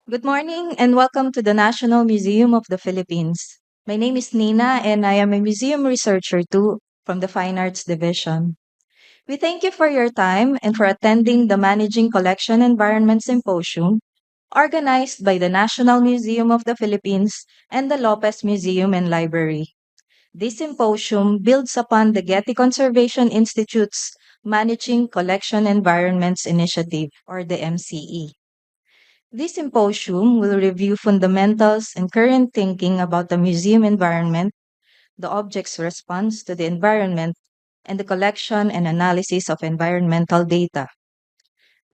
Good morning and welcome to the National Museum of the Philippines. My name is Nina and I am a museum researcher too from the Fine Arts Division. We thank you for your time and for attending the Managing Collection Environment Symposium organized by the National Museum of the Philippines and the Lopez Museum and Library. This symposium builds upon the Getty Conservation Institute's Managing Collection Environments Initiative, or the MCE. This symposium will review fundamentals and current thinking about the museum environment, the object's response to the environment, and the collection and analysis of environmental data.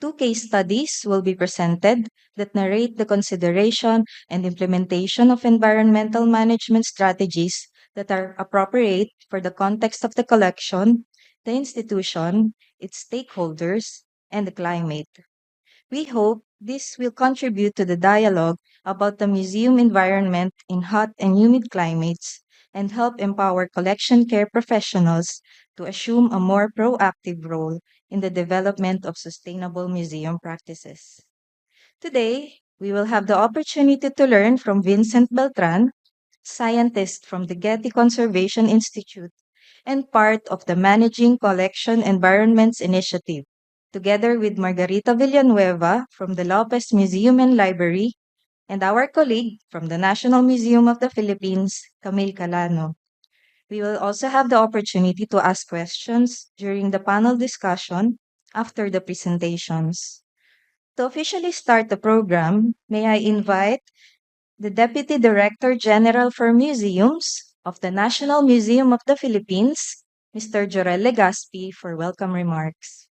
Two case studies will be presented that narrate the consideration and implementation of environmental management strategies that are appropriate for the context of the collection, the institution, its stakeholders, and the climate. We hope this will contribute to the dialogue about the museum environment in hot and humid climates and help empower collection care professionals to assume a more proactive role in the development of sustainable museum practices. Today, we will have the opportunity to learn from Vincent Beltran, scientist from the Getty Conservation Institute and part of the Managing Collection Environments Initiative, together with Margarita Villanueva from the Lopez Museum and Library and our colleague from the National Museum of the Philippines, Camille Calano. We will also have the opportunity to ask questions during the panel discussion after the presentations. To officially start the program, may I invite the Deputy Director General for Museums of the National Museum of the Philippines, Mr. Jorel Legaspi, for welcome remarks.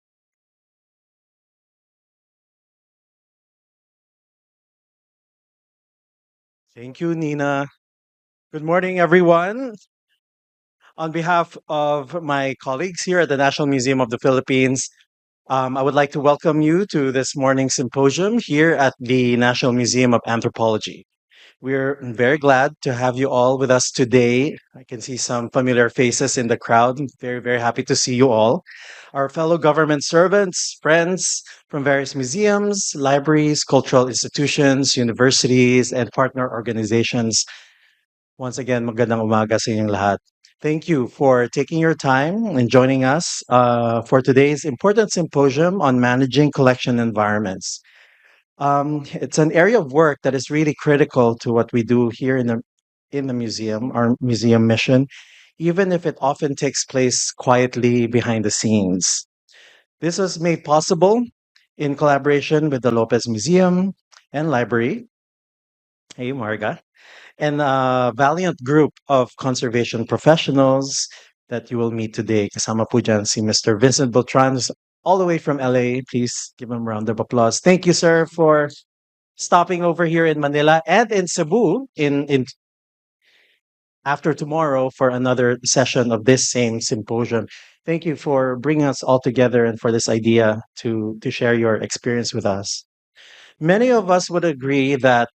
Thank you, Nina. Good morning, everyone. On behalf of my colleagues here at the National Museum of the Philippines, I would like to welcome you to this morning's symposium here at the National Museum of Anthropology. We're very glad to have you all with us today. I can see some familiar faces in the crowd. Very, very happy to see you all. Our fellow government servants, friends from various museums, libraries, cultural institutions, universities, and partner organizations. Once again, magandang umaga sa inyong lahat. Thank you for taking your time and joining us for today's important symposium on managing collection environments. It's an area of work that is really critical to what we do here in the museum, our museum mission, even if it often takes place quietly behind the scenes. This was made possible in collaboration with the Lopez Museum and Library. Hey, Marga, and a valiant group of conservation professionals that you will meet today. Kasama po dyan si Mr. Vincent Beltran, all the way from LA. Please give him a round of applause. Thank you, sir, for stopping over here in Manila and in Cebu in after tomorrow for another session of this same symposium. Thank you for bringing us all together and for this idea to share your experience with us. Many of us would agree that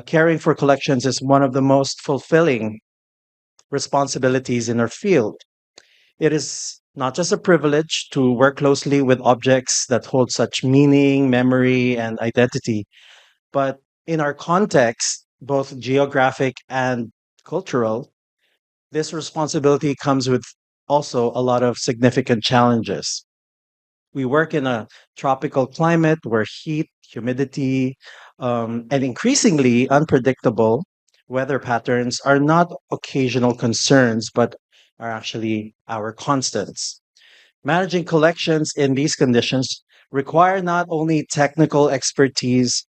caring for collections is one of the most fulfilling responsibilities in our field. It is not just a privilege to work closely with objects that hold such meaning, memory, and identity, but in our context, both geographic and cultural, this responsibility comes with also a lot of significant challenges. We work in a tropical climate where heat, humidity, and increasingly unpredictable weather patterns are not occasional concerns, but are actually our constants. Managing collections in these conditions require not only technical expertise,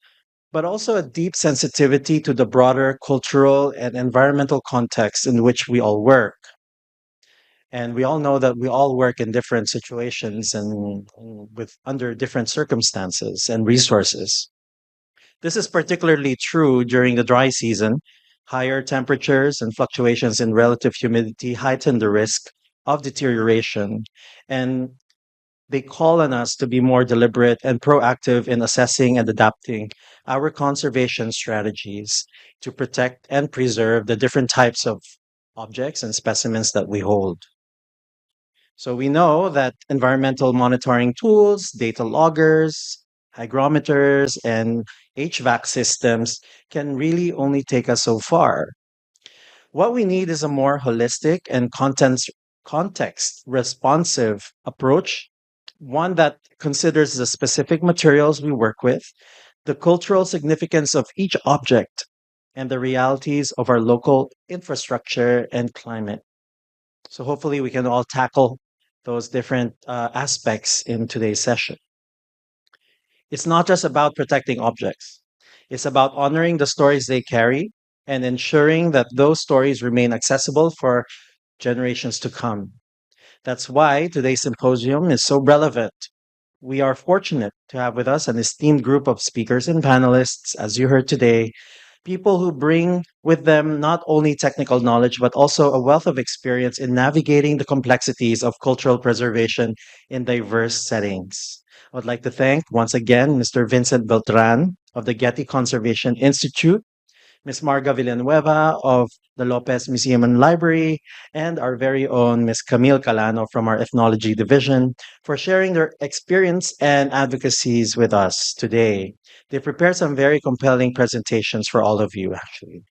but also a deep sensitivity to the broader cultural and environmental context in which we all work. And we all know that we all work in different situations and with under different circumstances and resources. This is particularly true during the dry season. Higher temperatures and fluctuations in relative humidity heighten the risk of deterioration, and they call on us to be more deliberate and proactive in assessing and adapting our conservation strategies to protect and preserve the different types of objects and specimens that we hold. So we know that environmental monitoring tools, data loggers, hygrometers, and HVAC systems can really only take us so far. What we need is a more holistic and context responsive approach, one that considers the specific materials we work with, the cultural significance of each object, and the realities of our local infrastructure and climate. So, hopefully, we can all tackle those different aspects in today's session. It's not just about protecting objects, it's about honoring the stories they carry and ensuring that those stories remain accessible for generations to come. That's why today's symposium is so relevant. We are fortunate to have with us an esteemed group of speakers and panelists, as you heard today, people who bring with them not only technical knowledge, but also a wealth of experience in navigating the complexities of cultural preservation in diverse settings. I would like to thank once again Mr. Vincent Beltran of the Getty Conservation Institute, Ms. Marga Villanueva of the Lopez Museum and Library, and our very own Ms. Camille Calano from our Ethnology Division for sharing their experience and advocacies with us today. They prepared some very compelling presentations for all of you, actually.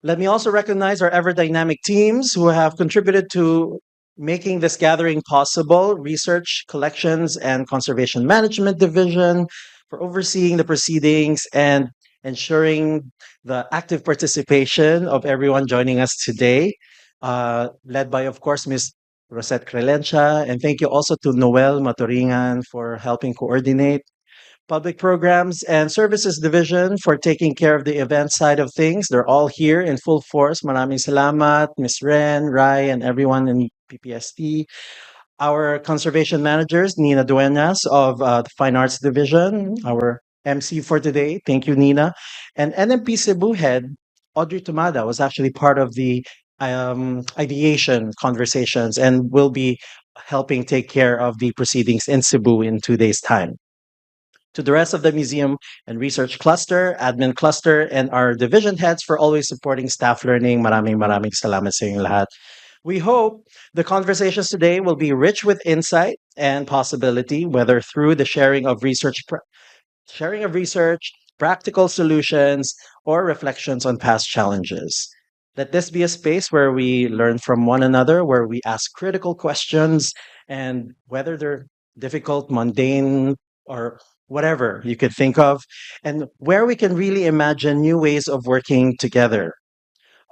Let me also recognize our ever dynamic teams who have contributed to making this gathering possible: Research, Collections, and Conservation Management Division for overseeing the proceedings and ensuring the active participation of everyone joining us today, led by, of course, Ms. Rosette Crelencha. And thank you also to Noel Maturingan for helping coordinate. Public Programs and Services Division for taking care of the event side of things. They're all here in full force. Maraming salamat, Ms. Ren, Rai, and everyone in PPST. Our conservation managers, Nina Duenas of the Fine Arts Division, our MC for today. Thank you, Nina. And NMP Cebu head, Audrey Tomada, was actually part of the ideation conversations and will be helping take care of the proceedings in Cebu in 2 days' time. To the rest of the museum and research cluster, admin cluster, and our division heads for always supporting staff learning. Maraming salamat sa inyong lahat. We hope the conversations today will be rich with insight and possibility, whether through the sharing of research, practical solutions, or reflections on past challenges. Let this be a space where we learn from one another, where we ask critical questions, and whether they're difficult, mundane, or whatever you could think of, and where we can really imagine new ways of working together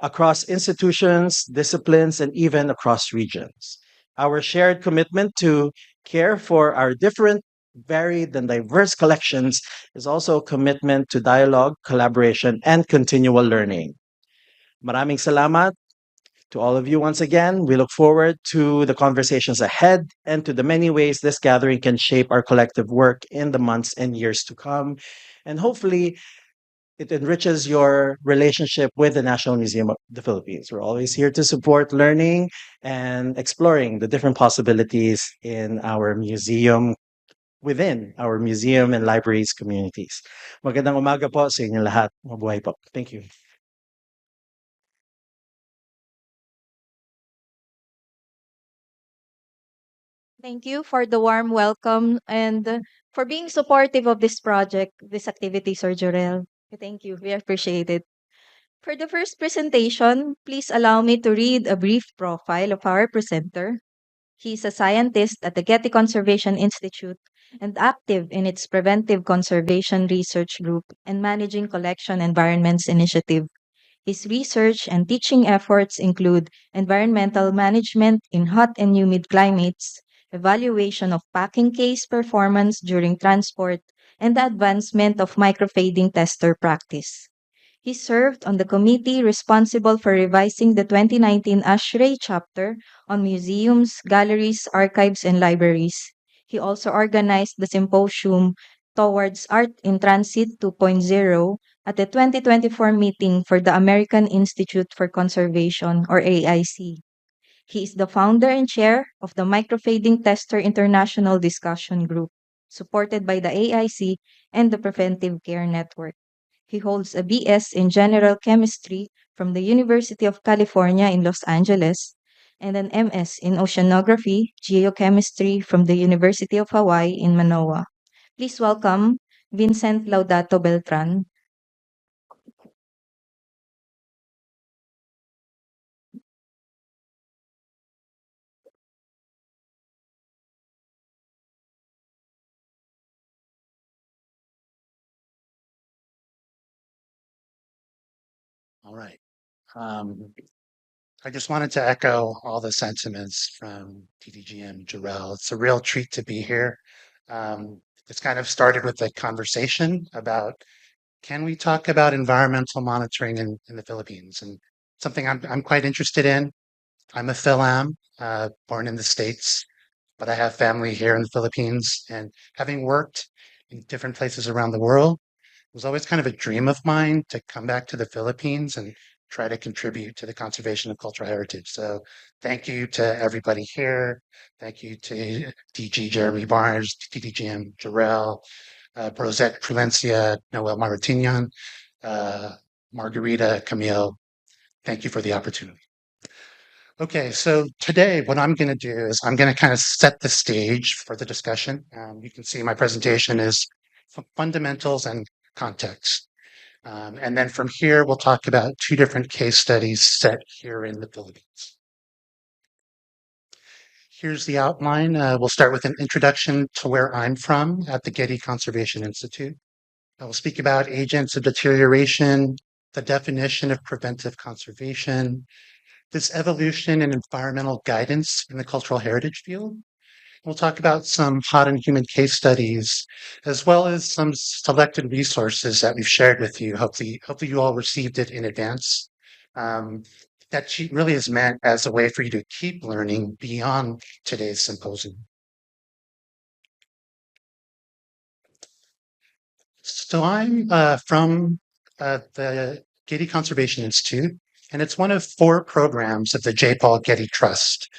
across institutions, disciplines, and even across regions. Our shared commitment to care for our different, varied, and diverse collections is also a commitment to dialogue, collaboration, and continual learning. Maraming salamat to all of you once again. We look forward to the conversations ahead and to the many ways this gathering can shape our collective work in the months and years to come. And hopefully, it enriches your relationship with the National Museum of the Philippines. We're always here to support learning and exploring the different possibilities in our museum, within our museum and libraries communities. Magandang umaga po sa inyong lahat. Mabuhay po. Thank you. Thank you for the warm welcome and for being supportive of this project, this activity, Sir Jorel. Thank you. We appreciate it. For the first presentation, please allow me to read a brief profile of our presenter. He's a scientist at the Getty Conservation Institute and active in its Preventive Conservation Research Group and Managing Collection Environments Initiative. His research and teaching efforts include environmental management in hot and humid climates, evaluation of packing case performance during transport, and the advancement of microfading tester practice. He served on the committee responsible for revising the 2019 ASHRAE chapter on museums, galleries, archives, and libraries. He also organized the symposium Towards Art in Transit 2.0 at the 2024 meeting for the American Institute for Conservation, or AIC. He is the founder and chair of the Microfading Tester International Discussion Group, supported by the AIC and the Preventive Care Network. He holds a BS in General Chemistry from the University of California in Los Angeles and an MS in Oceanography, Geochemistry from the University of Hawaii in Manoa. Please welcome Vincent Laudato Beltran. All right. Um, I just wanted to echo all the sentiments from TDGM Jarrell. It's a real treat to be here. It's kind of started with a conversation about can we talk about environmental monitoring in the Philippines, and something I'm quite interested in. I'm a Philam, born in the States, but I have family here in the Philippines, and having worked in different places around the world, it was always kind of a dream of mine to come back to the Philippines and try to contribute to the conservation of cultural heritage. So thank you to everybody here. Thank you to DG Jeremy Barnes, TDGM Jarrell, Rosette Prulencia, Noel Maritignan, uh, Margarita Camille. Thank you for the opportunity. Okay, so today what I'm going to do is I'm going to kind of set the stage for the discussion. You can see my presentation is fundamentals and context. And then from here, we'll talk about two different case studies set here in the Philippines. Here's the outline. We'll start with an introduction to where I'm from at the Getty Conservation Institute. I will speak about agents of deterioration, the definition of preventive conservation, this evolution in environmental guidance in the cultural heritage field. We'll talk about some hot and humid case studies, as well as some selected resources that we've shared with you. Hopefully you all received it in advance. That sheet really is meant as a way for you to keep learning beyond today's symposium. So I'm from the Getty Conservation Institute, and it's one of four programs of the J. Paul Getty Trust.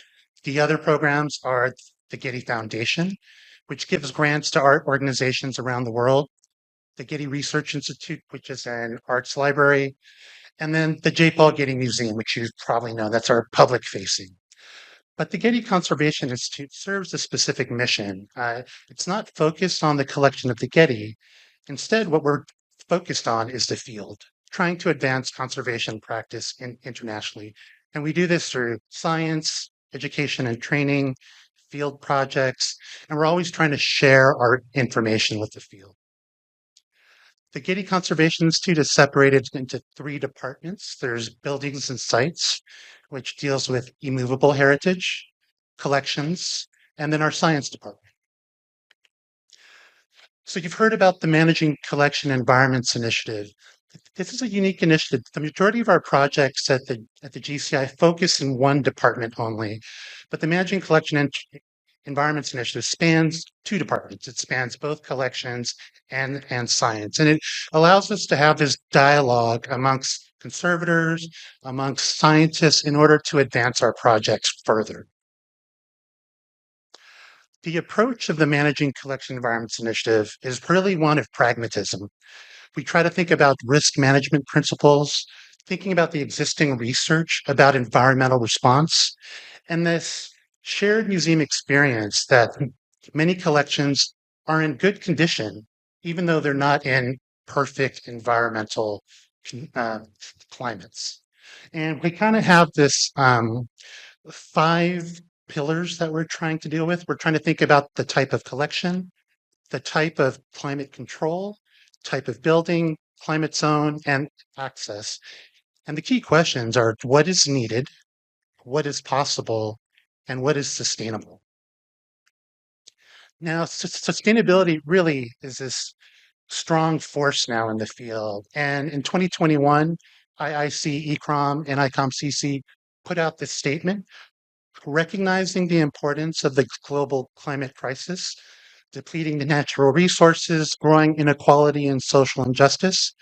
The other programs are the Getty Foundation, which gives grants to art organizations around the world, the Getty Research Institute, which is an arts library, and then the J. Paul Getty Museum, which you probably know, that's our public facing. But the Getty Conservation Institute serves a specific mission. It's not focused on the collection of the Getty. Instead, what we're focused on is the field, trying to advance conservation practice internationally. And we do this through science, education and training, field projects, and we're always trying to share our information with the field. The Getty Conservation Institute is separated into three departments. There's buildings and sites, which deals with immovable heritage, collections, and then our science department. So you've heard about the Managing Collection Environments Initiative. This is a unique initiative. The majority of our projects at the GCI focus in one department only, but the Managing Collection Environments Initiative spans two departments. It spans both collections and science, and it allows us to have this dialogue amongst conservators, amongst scientists, in order to advance our projects further. The approach of the Managing Collection Environments Initiative is really one of pragmatism. We try to think about risk management principles, thinking about the existing research about environmental response, and this shared museum experience that many collections are in good condition, even though they're not in perfect environmental uh, climates. And we kind of have this five pillars that we're trying to deal with. We're trying to think about the type of collection, the type of climate control, type of building, climate zone, and access. And the key questions are what is needed, what is possible, and what is sustainable. Now, sustainability really is this strong force now in the field. And in 2021, IIC, ECROM, and ICOM-CC put out this statement recognizing the importance of the global climate crisis, depleting the natural resources, growing inequality and social injustice,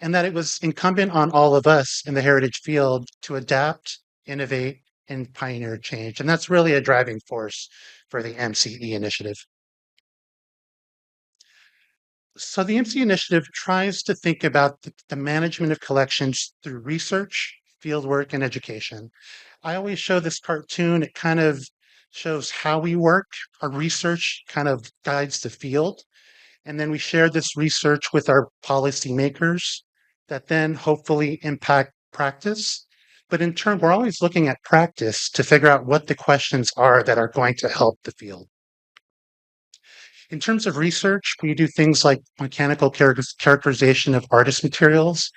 and that it was incumbent on all of us in the heritage field to adapt, innovate, and pioneer change. And that's really a driving force for the MCE initiative. So the MC initiative tries to think about the management of collections through research, fieldwork, and education. I always show this cartoon. It kind of shows how we work. Our research kind of guides the field. And then we share this research with our policymakers that then hopefully impact practice. But in turn, we're always looking at practice to figure out what the questions are that are going to help the field. In terms of research, we do things like mechanical characterization of artist materials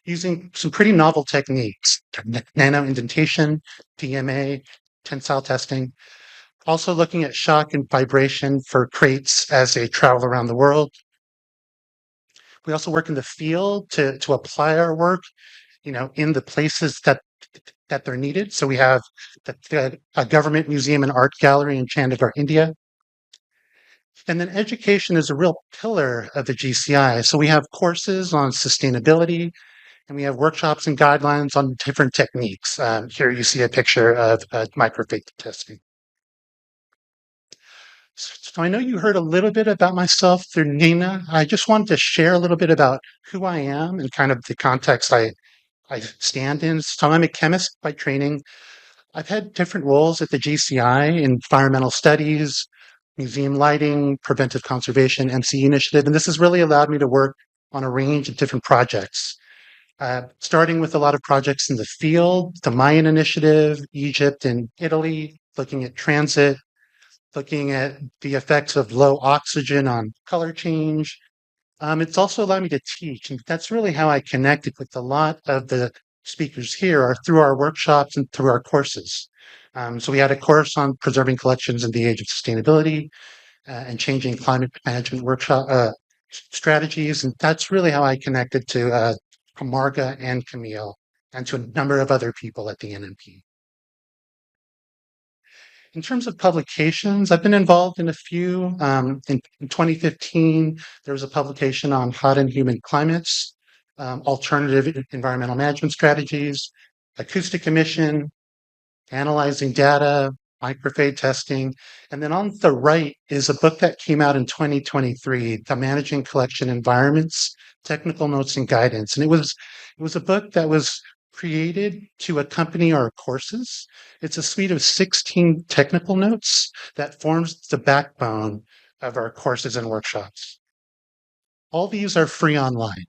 using some pretty novel techniques, nano indentation, DMA, tensile testing. Also looking at shock and vibration for crates as they travel around the world. We also work in the field to apply our work, in the places that they're needed. So we have a government museum and art gallery in Chandigarh, India. And then education is a real pillar of the GCI. So we have courses on sustainability, and we have workshops and guidelines on different techniques. Here you see a picture of microfake testing. So I know you heard a little bit about myself through Nina. I just wanted to share a little bit about who I am and kind of the context I stand in. So I'm a chemist by training. I've had different roles at the GCI in environmental studies, museum lighting, preventive conservation, MC initiative, and this has really allowed me to work on a range of different projects. Starting with a lot of projects in the field, the Mayan Initiative, Egypt and Italy, looking at transit, looking at the effects of low oxygen on color change. It's also allowed me to teach, and that's really how I connected with a lot of the speakers here are through our workshops and through our courses. So we had a course on preserving collections in the age of sustainability and changing climate management workshop strategies, and that's really how I connected to Marga and Camille and to a number of other people at the NMP. In terms of publications, I've been involved in a few. In 2015, there was a publication on hot and humid climates, alternative environmental management strategies, acoustic emission, analyzing data, microfade testing. And then on the right is a book that came out in 2023, The Managing Collection Environments, Technical Notes and Guidance. And it was a book that was created to accompany our courses. It's a suite of 16 technical notes that forms the backbone of our courses and workshops. All these are free online.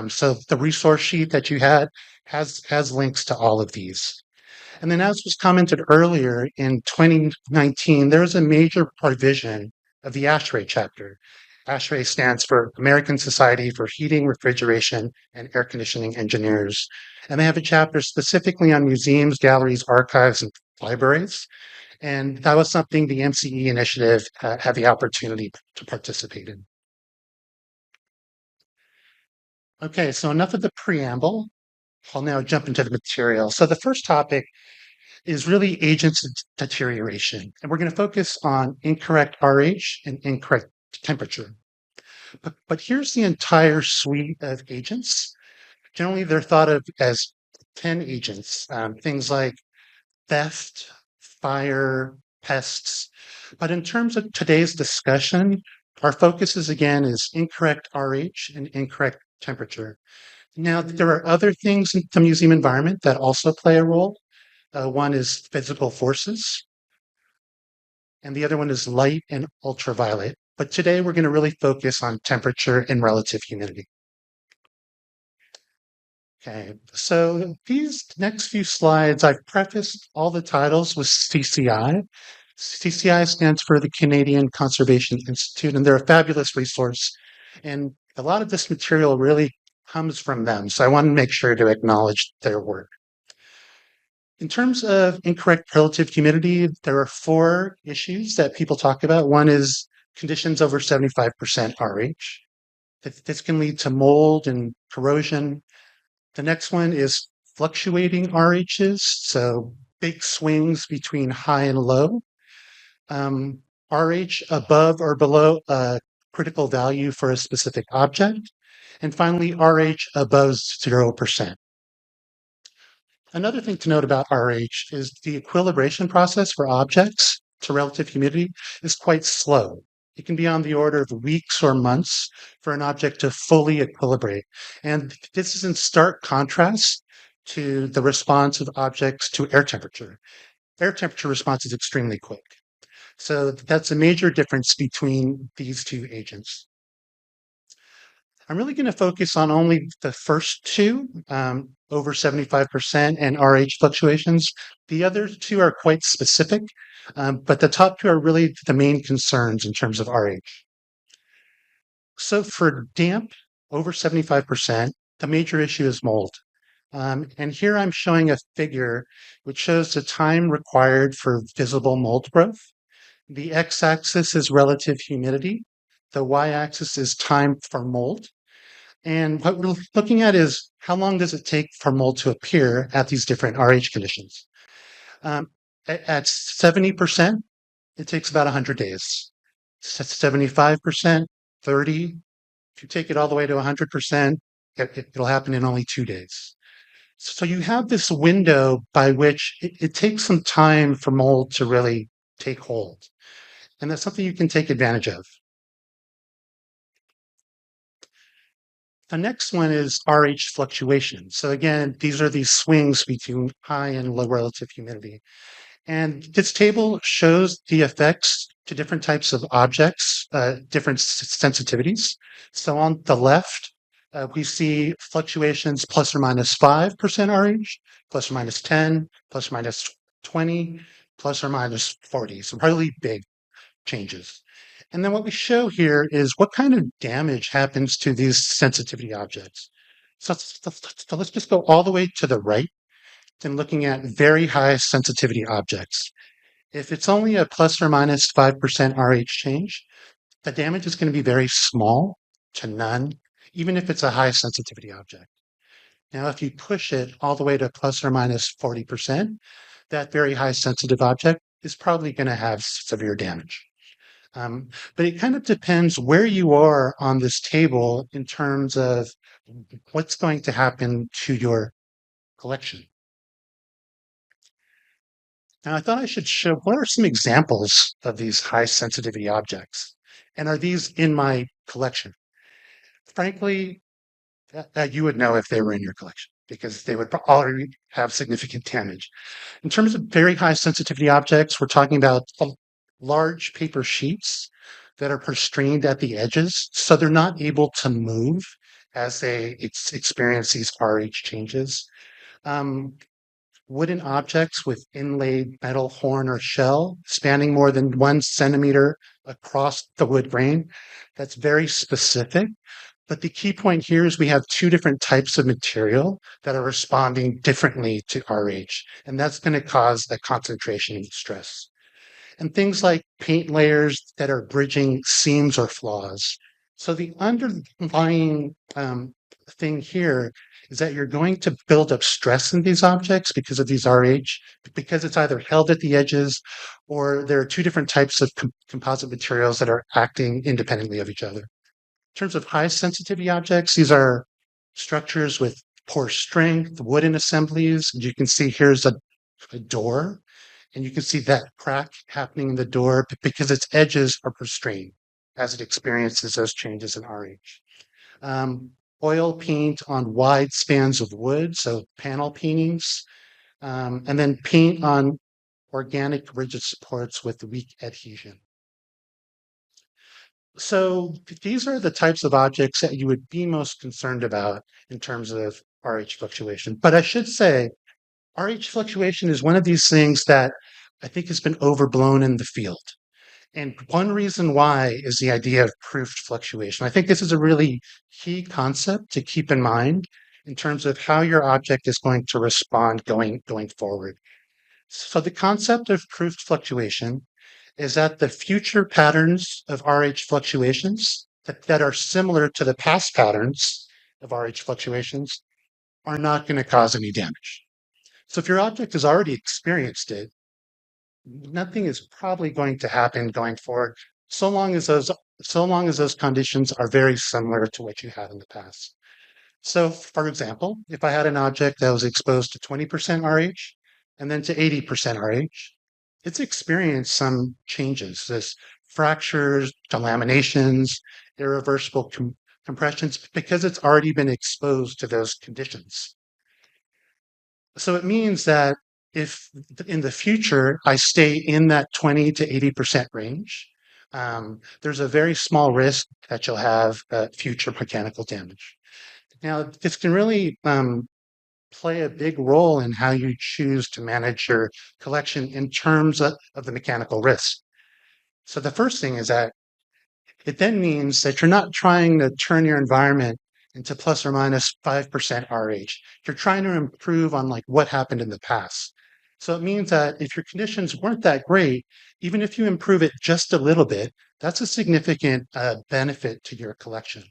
So the resource sheet that you had has links to all of these. And then, as was commented earlier, in 2019, there was a major revision of the ASHRAE chapter. ASHRAE stands for American Society for Heating, Refrigeration, and Air Conditioning Engineers. And they have a chapter specifically on museums, galleries, archives, and libraries. And that was something the MCE initiative had the opportunity to participate in. Okay, so enough of the preamble. I'll now jump into the material. So the first topic is really agents of deterioration. And we're going to focus on incorrect RH and incorrect temperature. But here's the entire suite of agents. Generally, they're thought of as 10 agents, things like theft, fire, pests. But in terms of today's discussion, our focus is incorrect RH and incorrect temperature. Now, there are other things in the museum environment that also play a role. One is physical forces, and the other one is light and ultraviolet. But today we're going to really focus on temperature and relative humidity. Okay, so these next few slides, I've prefaced all the titles with CCI. CCI stands for the Canadian Conservation Institute, and they're a fabulous resource. And a lot of this material really comes from them. So I want to make sure to acknowledge their work. In terms of incorrect relative humidity, there are 4 issues that people talk about. One is conditions over 75% RH. This can lead to mold and corrosion. The next one is fluctuating RHs, so big swings between high and low. RH above or below a critical value for a specific object. And finally, RH above 0%. Another thing to note about RH is the equilibration process for objects to relative humidity is quite slow. It can be on the order of weeks or months for an object to fully equilibrate. And this is in stark contrast to the response of objects to air temperature. Air temperature response is extremely quick. So that's a major difference between these two agents. I'm really going to focus on only the first two, over 75% and RH fluctuations. The other two are quite specific, but the top two are really the main concerns in terms of RH. So for damp, over 75%, the major issue is mold. And here I'm showing a figure which shows the time required for visible mold growth. The x-axis is relative humidity. The y-axis is time for mold. And what we're looking at is how long does it take for mold to appear at these different RH conditions. At 70%, it takes about 100 days. 75%, 30. If you take it all the way to 100%, it'll happen in only 2 days. So you have this window by which it takes some time for mold to really take hold. And that's something you can take advantage of. The next one is RH fluctuation. So again, these are these swings between high and low relative humidity. And this table shows the effects to different types of objects, different sensitivities. So on the left, we see fluctuations plus or minus 5% RH, plus or minus 10, plus or minus 20, plus or minus 40. So really big changes. And then what we show here is what kind of damage happens to these sensitivity objects. So let's just go all the way to the right and looking at very high sensitivity objects. If it's only a plus or minus 5% RH change, the damage is going to be very small to none, even if it's a high sensitivity object. Now, if you push it all the way to plus or minus 40%, that very high sensitive object is probably going to have severe damage. But it kind of depends where you are on this table in terms of what's going to happen to your collection. Now, I thought I should show what are some examples of these high sensitivity objects, and are these in my collection? Frankly, you would know if they were in your collection because they would already have significant damage. In terms of very high sensitivity objects, we're talking about large paper sheets that are constrained at the edges, so they're not able to move as they experience these RH changes. Wooden objects with inlaid metal horn or shell spanning more than 1 centimeter across the wood grain. That's very specific. But the key point here is we have two different types of material that are responding differently to RH, and that's going to cause a concentration of stress. And things like paint layers that are bridging seams or flaws. So the underlying thing here is that you're going to build up stress in these objects because of these RH, because it's either held at the edges or there are two different types of composite materials that are acting independently of each other. In terms of high sensitivity objects, these are structures with poor strength, wooden assemblies. You can see here's a door, and you can see that crack happening in the door because its edges are constrained as it experiences those changes in RH. Oil paint on wide spans of wood, so panel paintings, and then paint on organic rigid supports with weak adhesion. So these are the types of objects that you would be most concerned about in terms of RH fluctuation. But I should say, RH fluctuation is one of these things that I think has been overblown in the field. And one reason why is the idea of proofed fluctuation. I think this is a really key concept to keep in mind in terms of how your object is going to respond going forward. So the concept of proofed fluctuation is that the future patterns of RH fluctuations that are similar to the past patterns of RH fluctuations are not going to cause any damage. So if your object has already experienced it, nothing is probably going to happen going forward, so long as those conditions are very similar to what you had in the past. So, for example, if I had an object that was exposed to 20% RH and then to 80% RH, it's experienced some changes. There's fractures, delaminations, irreversible compressions, because it's already been exposed to those conditions. So it means that if in the future I stay in that 20 to 80% range, there's a very small risk that you'll have future mechanical damage. Now, this can really play a big role in how you choose to manage your collection in terms of the mechanical risk. So the first thing is that it then means that you're not trying to turn your environment into plus or minus 5% RH. You're trying to improve on like what happened in the past. So it means that if your conditions weren't that great, even if you improve it just a little bit, that's a significant benefit to your collection.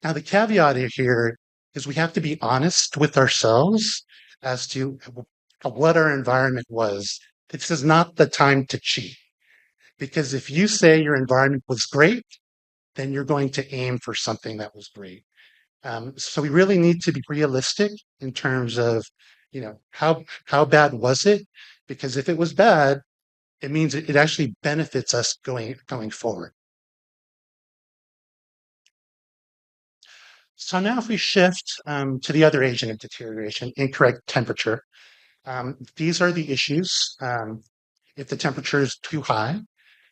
Now, the caveat here is we have to be honest with ourselves as to what our environment was. This is not the time to cheat. Because if you say your environment was great, then you're going to aim for something that was great. So we really need to be realistic in terms of, how bad was it? Because if it was bad, it means it actually benefits us going forward. So now if we shift to the other agent of deterioration, incorrect temperature, these are the issues. If the temperature is too high,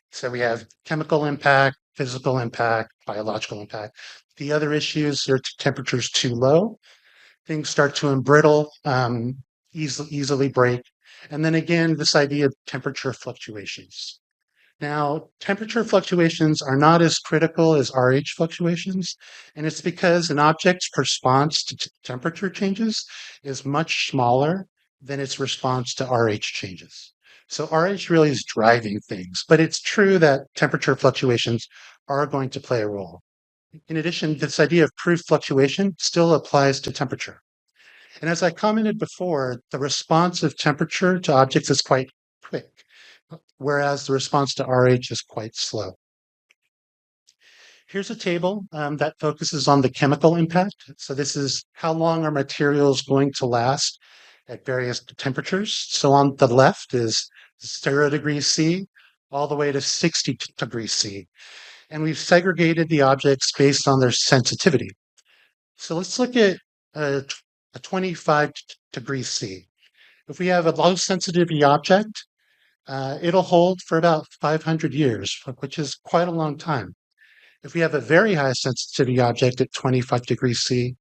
so we have chemical impact, physical impact, biological impact. The other issues are temperatures too low. Things start to embrittle, easily break. And then again, this idea of temperature fluctuations. Now, temperature fluctuations are not as critical as RH fluctuations, and it's because an object's response to temperature changes is much smaller than its response to RH changes. So RH really is driving things, but it's true that temperature fluctuations are going to play a role. In addition, this idea of proof fluctuation still applies to temperature. And as I commented before, the response of temperature to objects is quite quick, whereas the response to RH is quite slow. Here's a table that focuses on the chemical impact. So this is how long are materials going to last at various temperatures. So on the left is 0 degrees C all the way to 60 degrees C. And we've segregated the objects based on their sensitivity. So let's look at a 25 degrees C. If we have a low sensitivity object, it'll hold for about 500 years, which is quite a long time. If we have a very high sensitivity object at 25 degrees C,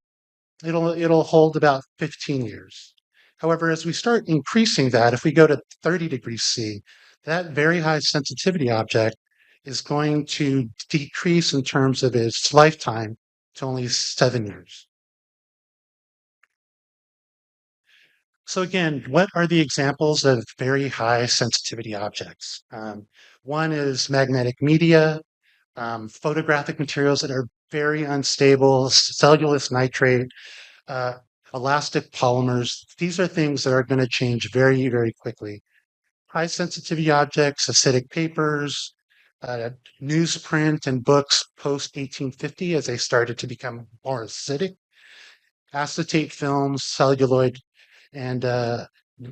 it'll hold about 15 years. However, as we start increasing that, if we go to 30 degrees C, that very high sensitivity object is going to decrease in terms of its lifetime to only 7 years. So again, what are the examples of very high sensitivity objects? One is magnetic media, photographic materials that are very unstable, cellulose nitrate, elastic polymers. These are things that are going to change very, very quickly. High sensitivity objects, acidic papers, newsprint and books post 1850 as they started to become more acidic, acetate films, celluloid, and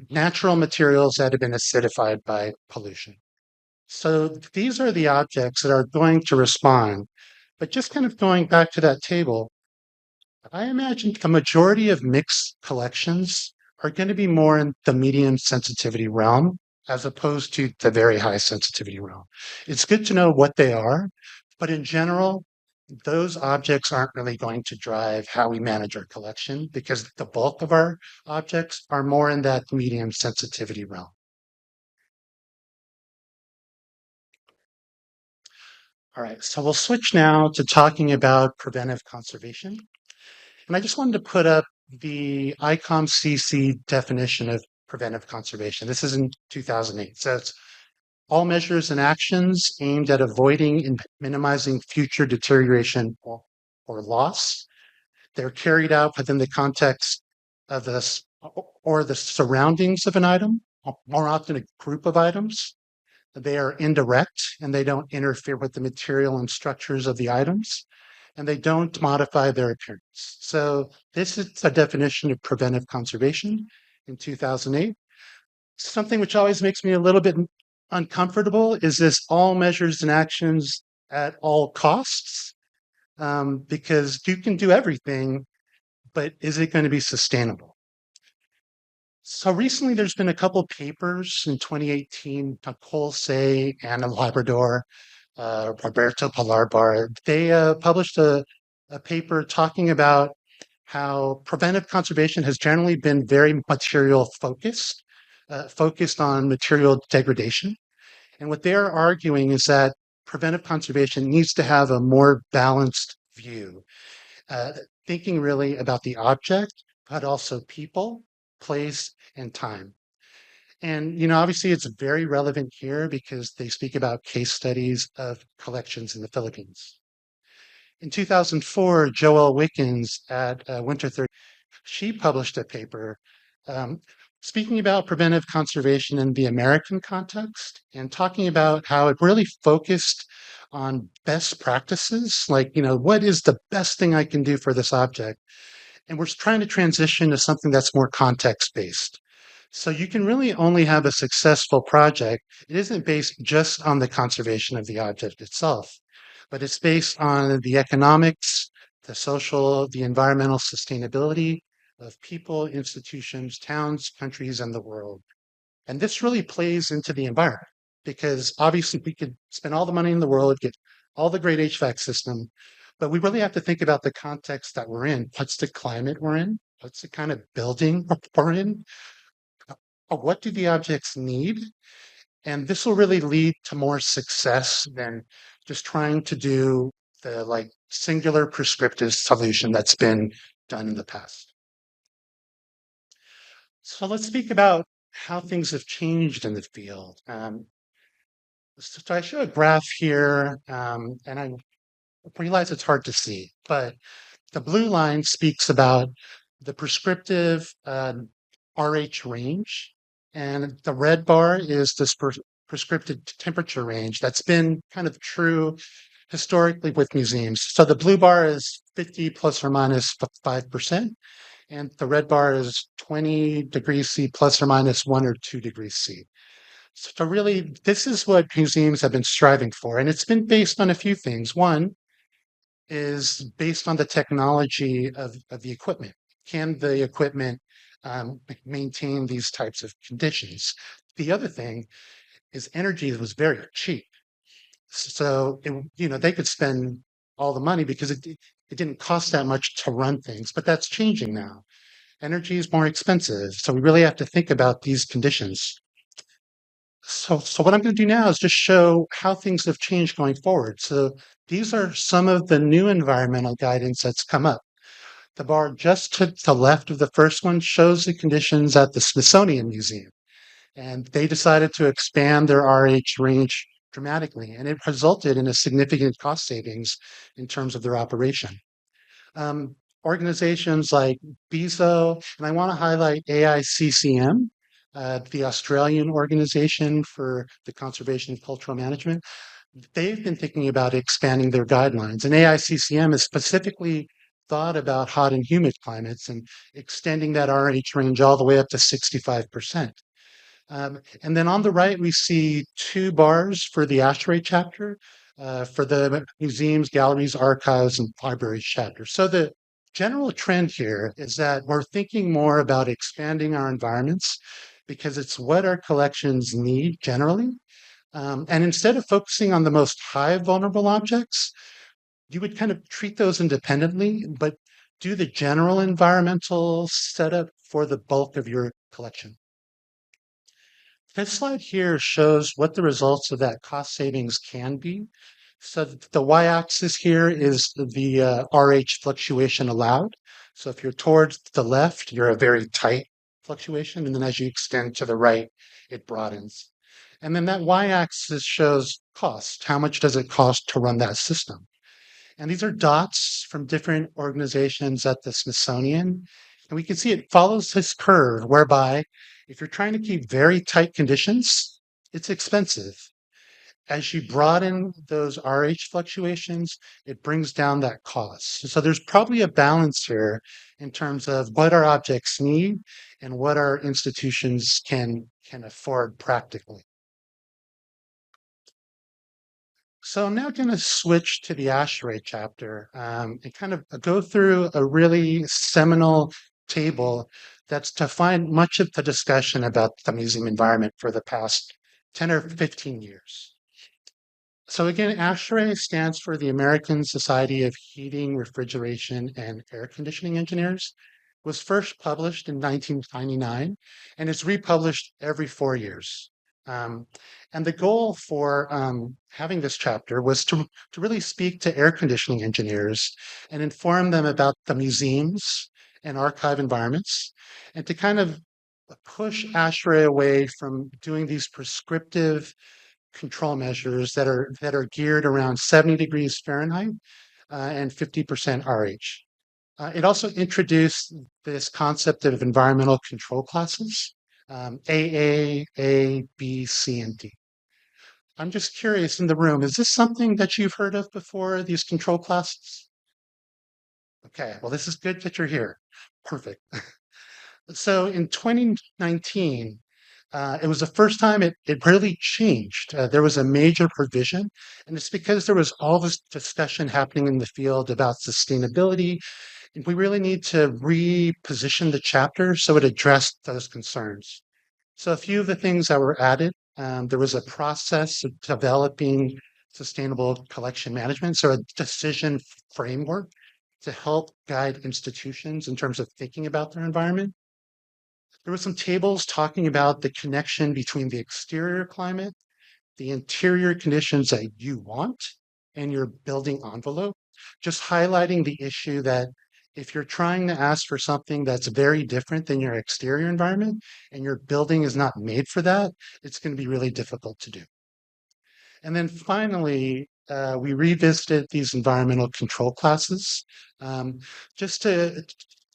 natural materials that have been acidified by pollution. So these are the objects that are going to respond. But just kind of going back to that table, I imagine a majority of mixed collections are going to be more in the medium sensitivity realm as opposed to the very high sensitivity realm. It's good to know what they are, but in general, those objects aren't really going to drive how we manage our collection because the bulk of our objects are more in that medium sensitivity realm. All right, so we'll switch now to talking about preventive conservation. And I just wanted to put up the 𝐂𝐻𝐿𝐍𝐶 definition of preventive conservation. This is in 2008. So it's all measures and actions aimed at avoiding and minimizing future deterioration or loss. They're carried out within the context of this or the surroundings of an item, more often a group of items. They are indirect and they don't interfere with the material and structures of the items, and they don't modify their appearance. So this is a definition of preventive conservation in 2008. Something which always makes me a little bit uncomfortable is this all measures and actions at all costs, because you can do everything, but is it going to be sustainable? So recently, there's been a couple papers in 2018, 𝐂𝐻𝐿𝐍𝐶 and a Labrador, Roberto Pilarbar. They published a paper talking about how preventive conservation has generally been very material focused, focused on material degradation. And what they're arguing is that preventive conservation needs to have a more balanced view, uh, thinking really about the object, but also people, place, and time. And, obviously it's very relevant here because they speak about case studies of collections in the Philippines. In 2004, Joelle Wickens at Winter 30, she published a paper um, speaking about preventive conservation in the American context and talking about how it really focused on best practices, like, what is the best thing I can do for this object? And we're trying to transition to something that's more context based. So you can really only have a successful project. It isn't based just on the conservation of the object itself, but it's based on the economics, the social, the environmental sustainability of people, institutions, towns, countries, and the world. And this really plays into the environment because obviously we could spend all the money in the world, get all the great HVAC system, but we really have to think about the context that we're in. What's the climate we're in? What's the kind of building we're in? What do the objects need? And this will really lead to more success than just trying to do the singular prescriptive solution that's been done in the past. So let's speak about how things have changed in the field. So I show a graph here, and I realize it's hard to see, but the blue line speaks about the prescriptive RH range, and the red bar is this prescriptive temperature range that's been kind of true historically with museums. So the blue bar is 50 plus or minus 5%, and the red bar is 20 degrees C plus or minus 1 or 2 degrees C. So really, this is what museums have been striving for, and it's been based on a few things. One is based on the technology of the equipment. Can the equipment maintain these types of conditions? The other thing is energy was very cheap. So, they could spend all the money because it didn't cost that much to run things, but that's changing now. Energy is more expensive. So we really have to think about these conditions. So what I'm going to do now is just show how things have changed going forward. So these are some of the new environmental guidance that's come up. The bar just to the left of the first one shows the conditions at the Smithsonian Museum. And they decided to expand their RH range dramatically, and it resulted in a significant cost savings in terms of their operation. Organizations like 𝐂𝐻𝐍𝐆, and I want to highlight 𝐂𝐻𝐿𝐶M, the Australian Organization for the Conservation of Cultural Management. They've been thinking about expanding their guidelines, and 𝐂𝐻𝐶M has specifically thought about hot and humid climates and extending that RH range all the way up to 65%. And then on the right, we see two bars for the ASHRAE chapter, for the museums, galleries, archives, and libraries chapter. So the general trend here is that we're thinking more about expanding our environments because it's what our collections need generally. And instead of focusing on the most high vulnerable objects, you would kind of treat those independently, but do the general environmental setup for the bulk of your collection. This slide here shows what the results of that cost savings can be. So the y-axis here is the RH fluctuation allowed. So if you're towards the left, you're a very tight fluctuation, and then as you extend to the right, it broadens. And then that y-axis shows cost. How much does it cost to run that system? And these are dots from different organizations at the Smithsonian. And we can see it follows this curve whereby if you're trying to keep very tight conditions, it's expensive. As you broaden those RH fluctuations, it brings down that cost. So there's probably a balance here in terms of what our objects need and what our institutions can afford practically. So I'm now going to switch to the ASHRAE chapter and kind of go through a really seminal table that's defined much of the discussion about the museum environment for the past 10 or 15 years. So again, ASHRAE stands for the American Society of Heating, Refrigeration, and Air Conditioning Engineers. Was first published in 1999 and is republished every 4 years. Um, and the goal for having this chapter was to really speak to air conditioning engineers and inform them about the museums and archive environments, and to kind of push ASHRAE away from doing these prescriptive control measures that are geared around 70 degrees Fahrenheit and 50% RH. It also introduced this concept of environmental control classes, AA, A, B, C, and D. I'm just curious in the room, is this something that you've heard of before, these control classes? Okay, well, this is good that you're here. Perfect. So in 2019, it was the first time it really changed. There was a major provision, and it's because there was all this discussion happening in the field about sustainability. And we really need to reposition the chapter so it addressed those concerns. So a few of the things that were added, there was a process of developing sustainable collection management, so a decision framework to help guide institutions in terms of thinking about their environment. There were some tables talking about the connection between the exterior climate, the interior conditions that you want, and your building envelope, just highlighting the issue that if you're trying to ask for something that's very different than your exterior environment and your building is not made for that, it's going to be really difficult to do. And then finally, we revisited these environmental control classes just to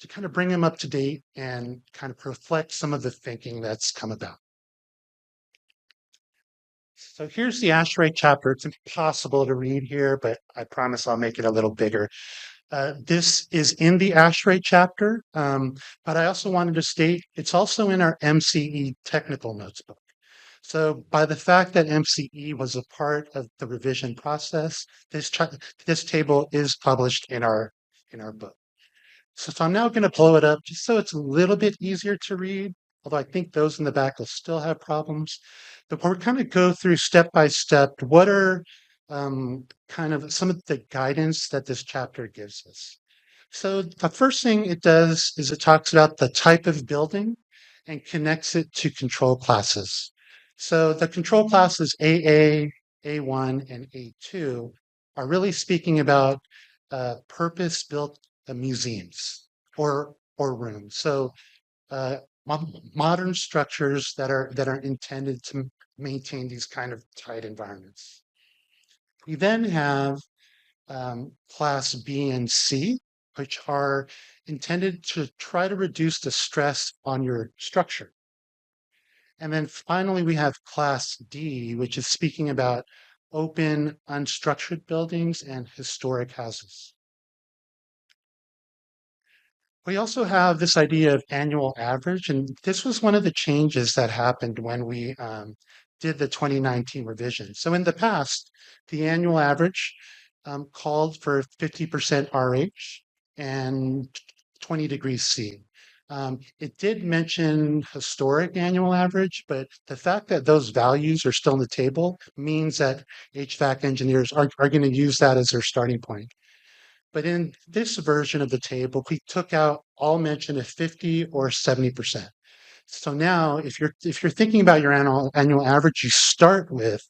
kind of bring them up to date and kind of reflect some of the thinking that's come about. So here's the ASHRAE chapter. It's impossible to read here, but I promise I'll make it a little bigger. This is in the ASHRAE chapter, but I also wanted to state it's also in our MCE technical notes book. So by the fact that MCE was a part of the revision process, this table is published in our book. So I'm now going to blow it up just so it's a little bit easier to read, although I think those in the back will still have problems. But we're kind of go through step by step, what are kind of some of the guidance that this chapter gives us. So the first thing it does is it talks about the type of building and connects it to control classes. So the control classes AA, A1, and A2 are really speaking about purpose-built museums or rooms. So modern structures that are intended to maintain these kind of tight environments. We then have class B and C, which are intended to try to reduce the stress on your structure. And then finally, we have class D, which is speaking about open, unstructured buildings and historic houses. We also have this idea of annual average, and this was one of the changes that happened when we did the 2019 revision. So in the past, the annual average called for 50% RH and 20 degrees C. It did mention historic annual average, but the fact that those values are still on the table means that HVAC engineers are going to use that as their starting point. But in this version of the table, we took out all mention of 50 or 70%. So now if you're thinking about your annual average, you start with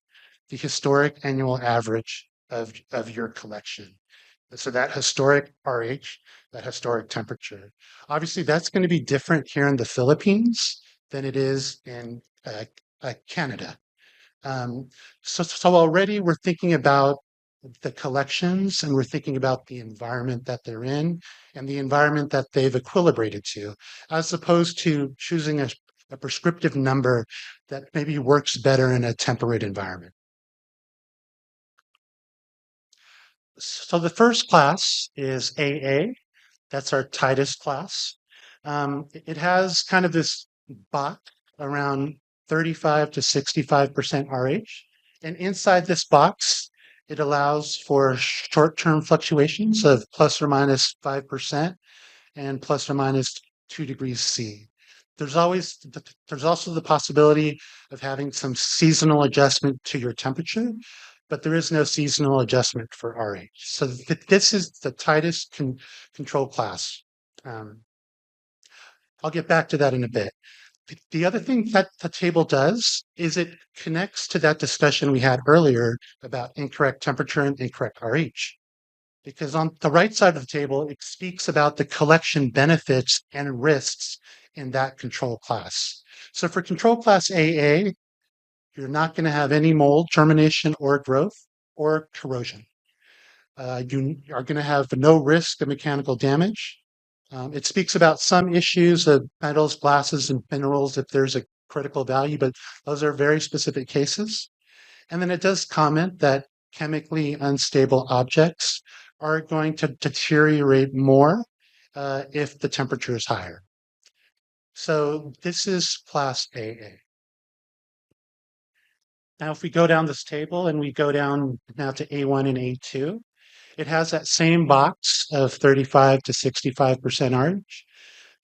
the historic annual average of your collection. So that historic RH, that historic temperature. Obviously, that's going to be different here in the Philippines than it is in Canada. So already we're thinking about the collections and we're thinking about the environment that they're in and the environment that they've equilibrated to, as opposed to choosing a prescriptive number that maybe works better in a temperate environment. So the first class is AA. That's our tightest class. It has kind of this box around 35 to 65% RH. And inside this box, it allows for short-term fluctuations of plus or minus 5% and plus or minus 2 degrees C. There's also the possibility of having some seasonal adjustment to your temperature, but there is no seasonal adjustment for RH. So this is the tightest control class. I'll get back to that in a bit. The other thing that the table does is it connects to that discussion we had earlier about incorrect temperature and incorrect RH. Because on the right side of the table, it speaks about the collection benefits and risks in that control class. So for control class AA, you're not going to have any mold germination or growth or corrosion. You are going to have no risk of mechanical damage. It speaks about some issues of metals, glasses, and minerals if there's a critical value, but those are very specific cases. And then it does comment that chemically unstable objects are going to deteriorate more if the temperature is higher. So this is class AA. Now, if we go down this table and we go down now to A1 and A2, it has that same box of 35 to 65% RH.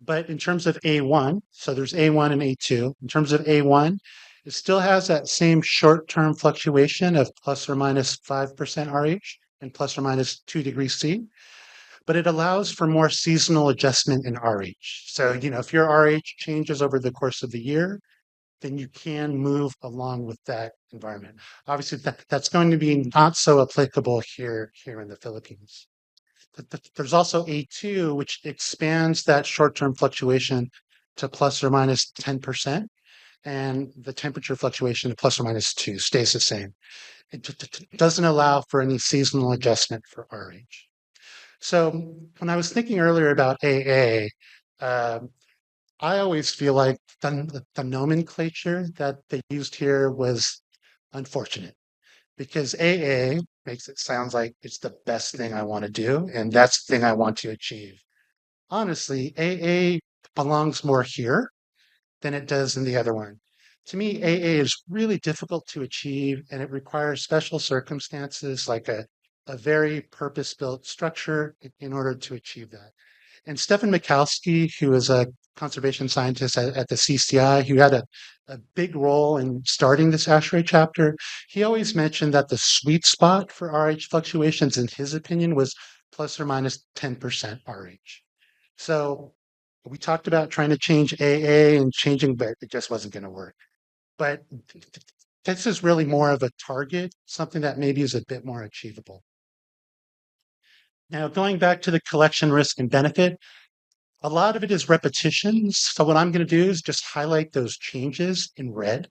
But in terms of A1, so there's A1 and A2. In terms of A1, it still has that same short-term fluctuation of plus or minus 5% RH and plus or minus 2 degrees C, but it allows for more seasonal adjustment in RH. So, if your RH changes over the course of the year, then you can move along with that environment. Obviously, that's going to be not so applicable here in the Philippines. There's also A2, which expands that short-term fluctuation to plus or minus 10%, and the temperature fluctuation to plus or minus 2 stays the same. It doesn't allow for any seasonal adjustment for RH. So when I was thinking earlier about AA, I always feel like the nomenclature that they used here was unfortunate, because AA makes it sound like it's the best thing I want to do, and that's the thing I want to achieve. Honestly, AA belongs more here than it does in the other one. To me, AA is really difficult to achieve, and it requires special circumstances like a very purpose-built structure in order to achieve that. And Stefan Mikowski, who is a conservation scientist at the CCI, who had a big role in starting this ASHRAE chapter, he always mentioned that the sweet spot for RH fluctuations, in his opinion, was plus or minus 10% RH. So we talked about trying to change AA and changing, but it just wasn't going to work. But this is really more of a target, something that maybe is a bit more achievable. Now, going back to the collection risk and benefit, a lot of it is repetitions. So what I'm going to do is just highlight those changes in red.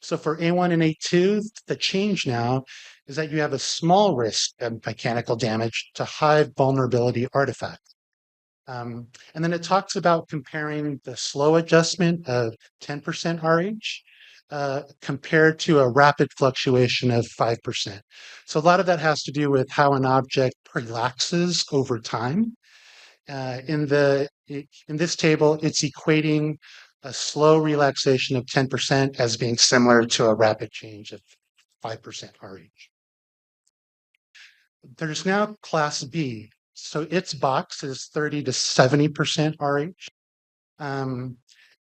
So for A1 and A2, the change now is that you have a small risk of mechanical damage to high vulnerability artifacts. And then it talks about comparing the slow adjustment of 10% RH compared to a rapid fluctuation of 5%. So a lot of that has to do with how an object relaxes over time. In this table, it's equating a slow relaxation of 10% as being similar to a rapid change of 5% RH. There's now class B. So its box is 30 to 70% RH.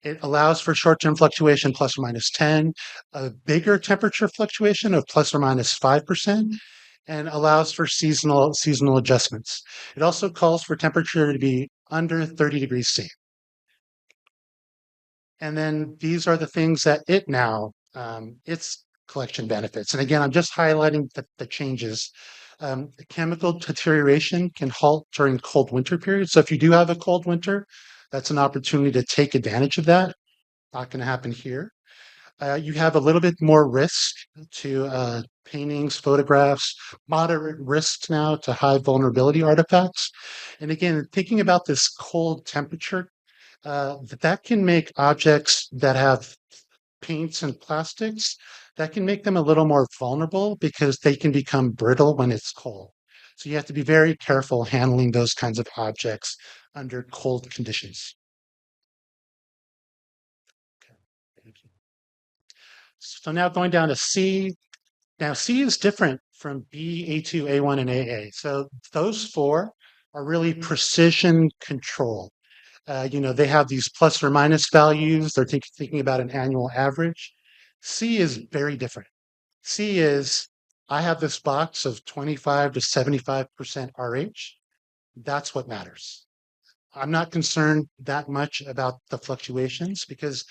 It allows for short-term fluctuation plus or minus 10, a bigger temperature fluctuation of plus or minus 5%, and allows for seasonal adjustments. It also calls for temperature to be under 30 degrees C. And then these are the things that it now, its collection benefits. And again, I'm just highlighting the changes. Chemical deterioration can halt during cold winter periods. So if you do have a cold winter, that's an opportunity to take advantage of that. Not going to happen here. You have a little bit more risk to paintings, photographs, moderate risks now to high vulnerability artifacts. And again, thinking about this cold temperature, that can make objects that have paints and plastics, that can make them a little more vulnerable because they can become brittle when it's cold. So you have to be very careful handling those kinds of objects under cold conditions. So now going down to C. Now C is different from B, A2, A1, and AA. So those four are really precision control. They have these plus or minus values. They're thinking about an annual average. C is very different. C is, I have this box of 25 to 75% RH. That's what matters. I'm not concerned that much about the fluctuations because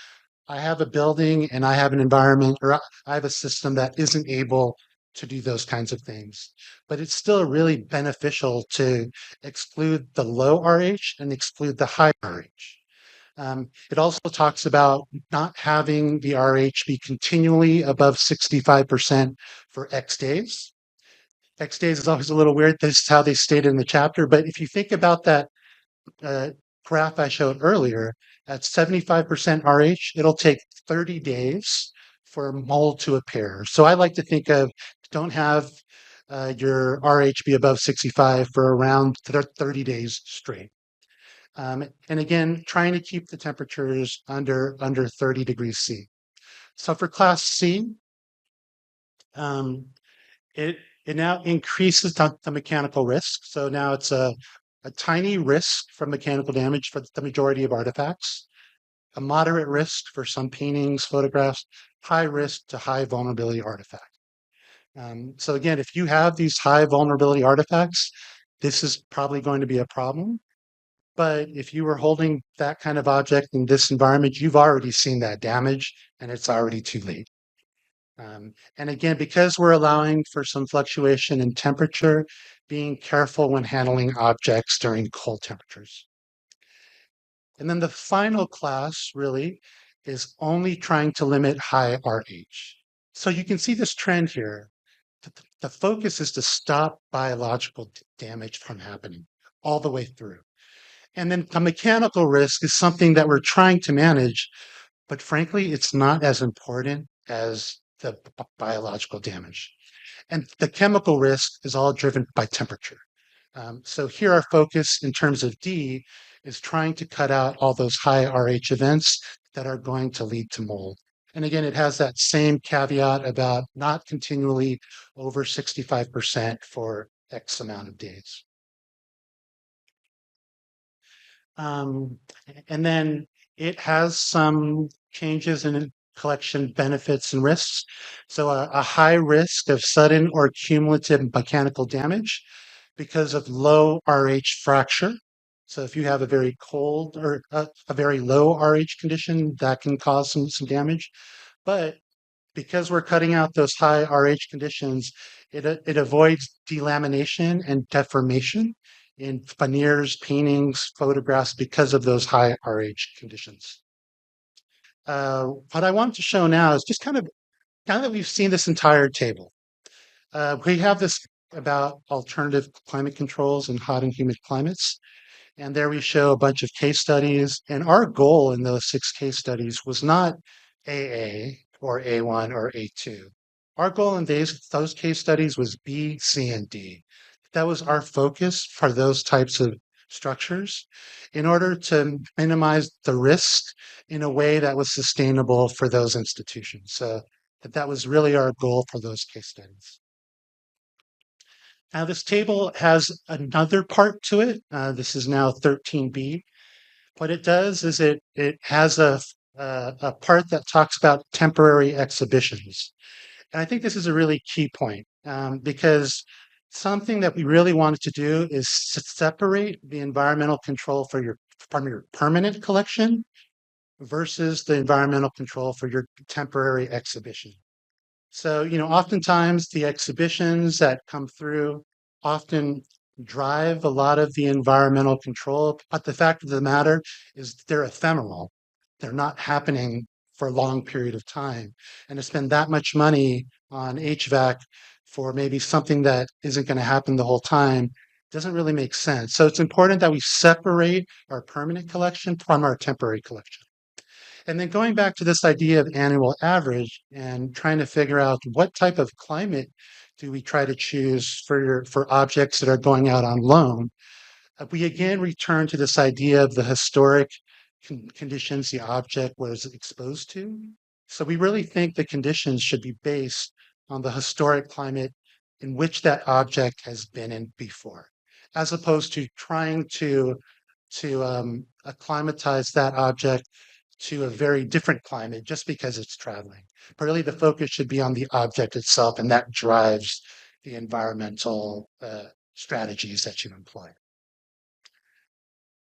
I have a building and I have an environment or I have a system that isn't able to do those kinds of things. But it's still really beneficial to exclude the low RH and exclude the high RH. It also talks about not having the RH be continually above 65% for X days. X days is always a little weird. This is how they stated in the chapter. But if you think about that uh, graph I showed earlier, at 75% RH, it'll take 30 days for mold to appear. So I like to think of don't have your RH be above 65 for around 30 days straight. And again, trying to keep the temperatures under 30 degrees C. So for class C, um, it now increases the mechanical risk. So now it's a tiny risk from mechanical damage for the majority of artifacts, a moderate risk for some paintings, photographs, high risk to high vulnerability artifacts. So again, if you have these high vulnerability artifacts, this is probably going to be a problem. But if you were holding that kind of object in this environment, you've already seen that damage and it's already too late. And again, because we're allowing for some fluctuation in temperature, being careful when handling objects during cold temperatures. And then the final class really is only trying to limit high RH. So you can see this trend here. The focus is to stop biological damage from happening all the way through. And then the mechanical risk is something that we're trying to manage, but frankly, it's not as important as the biological damage. And the chemical risk is all driven by temperature. So here our focus in terms of D is trying to cut out all those high RH events that are going to lead to mold. And again, it has that same caveat about not continually over 65% for X amount of days. And then it has some changes in collection benefits and risks. So a high risk of sudden or cumulative mechanical damage because of low RH fracture. So if you have a very cold or a very low RH condition, that can cause some damage. But because we're cutting out those high RH conditions, it avoids delamination and deformation in veneers, paintings, photographs because of those high RH conditions. What I want to show now is just now that we've seen this entire table, we have this about alternative climate controls in hot and humid climates. And there we show a bunch of case studies. And our goal in those 6 case studies was not AA or A1 or A2. Our goal in those case studies was B, C, and D. That was our focus for those types of structures in order to minimize the risk in a way that was sustainable for those institutions. So that was really our goal for those case studies. Now, this table has another part to it. This is now 13B. What it does is it has a part that talks about temporary exhibitions. And I think this is a really key point because something that we really wanted to do is separate the environmental control from your permanent collection versus the environmental control for your temporary exhibition. So, oftentimes the exhibitions that come through often drive a lot of the environmental control, but the fact of the matter is they're ephemeral. They're not happening for a long period of time. And to spend that much money on HVAC for maybe something that isn't going to happen the whole time doesn't really make sense. So it's important that we separate our permanent collection from our temporary collection. And then going back to this idea of annual average and trying to figure out what type of climate do we try to choose for objects that are going out on loan, we again return to this idea of the historic conditions the object was exposed to. So we really think the conditions should be based on the historic climate in which that object has been in before, as opposed to trying to acclimatize that object to a very different climate just because it's traveling. But really, the focus should be on the object itself, and that drives the environmental strategies that you employ.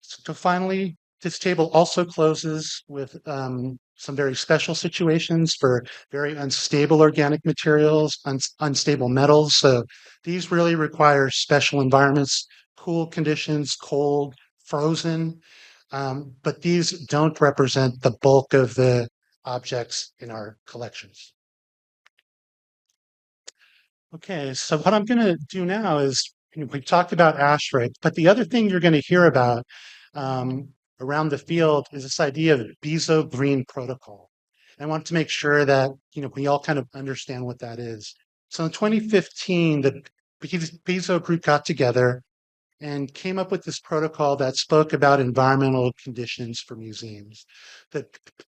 So finally, this table also closes with some very special situations for very unstable organic materials, unstable metals. So these really require special environments, cool conditions, cold, frozen. But these don't represent the bulk of the objects in our collections. Okay, so what I'm going to do now is we talked about ash-rate, but the other thing you're going to hear about um, around the field is this idea of Bezo green protocol. And I want to make sure that we all kind of understand what that is. So in 2015, the Bezo group got together and came up with this protocol that spoke about environmental conditions for museums. The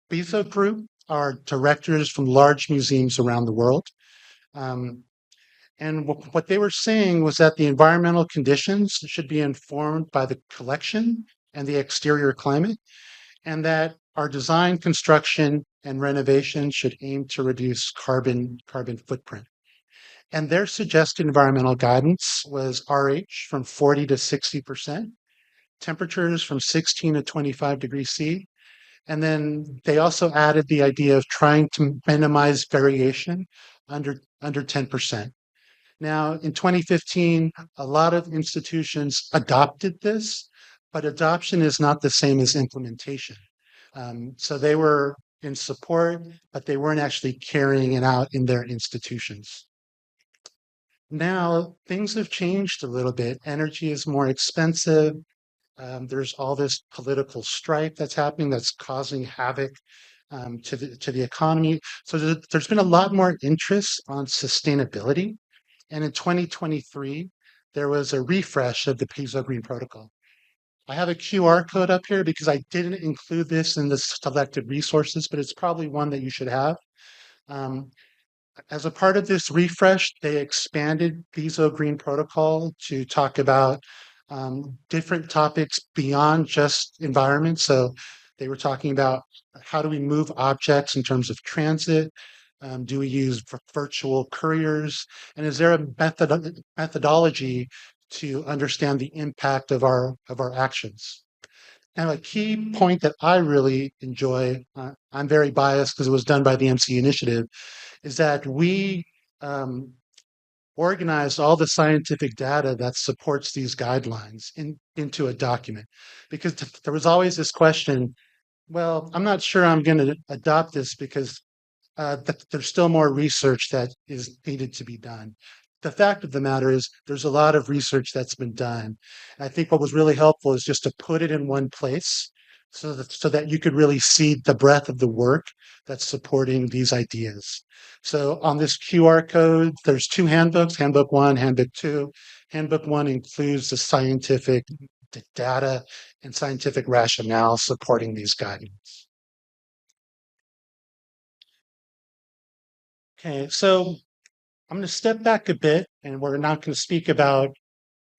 Bezo group are directors from large museums around the world. And what they were saying was that the environmental conditions should be informed by the collection and the exterior climate, and that our design, construction, and renovation should aim to reduce carbon footprint. And their suggested environmental guidance was RH from 40 to 60%, temperatures from 16 to 25 degrees C. And then they also added the idea of trying to minimize variation under 10%. Now, in 2015, a lot of institutions adopted this, but adoption is not the same as implementation. So they were in support, but they weren't actually carrying it out in their institutions. Now, things have changed a little bit. Energy is more expensive. There's all this political strife that's happening that's causing havoc to the economy. So there's been a lot more interest on sustainability. And in 2023, there was a refresh of the Bezo Green Protocol. I have a QR code up here because I didn't include this in the selected resources, but it's probably one that you should have. As a part of this refresh, they expanded Bezo Green Protocol to talk about different topics beyond just environment. So they were talking about how do we move objects in terms of transit? Do we use virtual couriers? And is there a methodology to understand the impact of our actions? Now, a key point that I really enjoy, I'm very biased because it was done by the MC Initiative, is that we organized all the scientific data that supports these guidelines into a document. Because there was always this question, well, I'm not sure I'm going to adopt this because there's still more research that is needed to be done. The fact of the matter is there's a lot of research that's been done. And I think what was really helpful is just to put it in one place so that you could really see the breadth of the work that's supporting these ideas. So on this QR code, there's two handbooks, Handbook 1, Handbook 2. Handbook 1 includes the scientific data and scientific rationale supporting these guidelines. Okay, so I'm going to step back a bit, and we're not going to speak about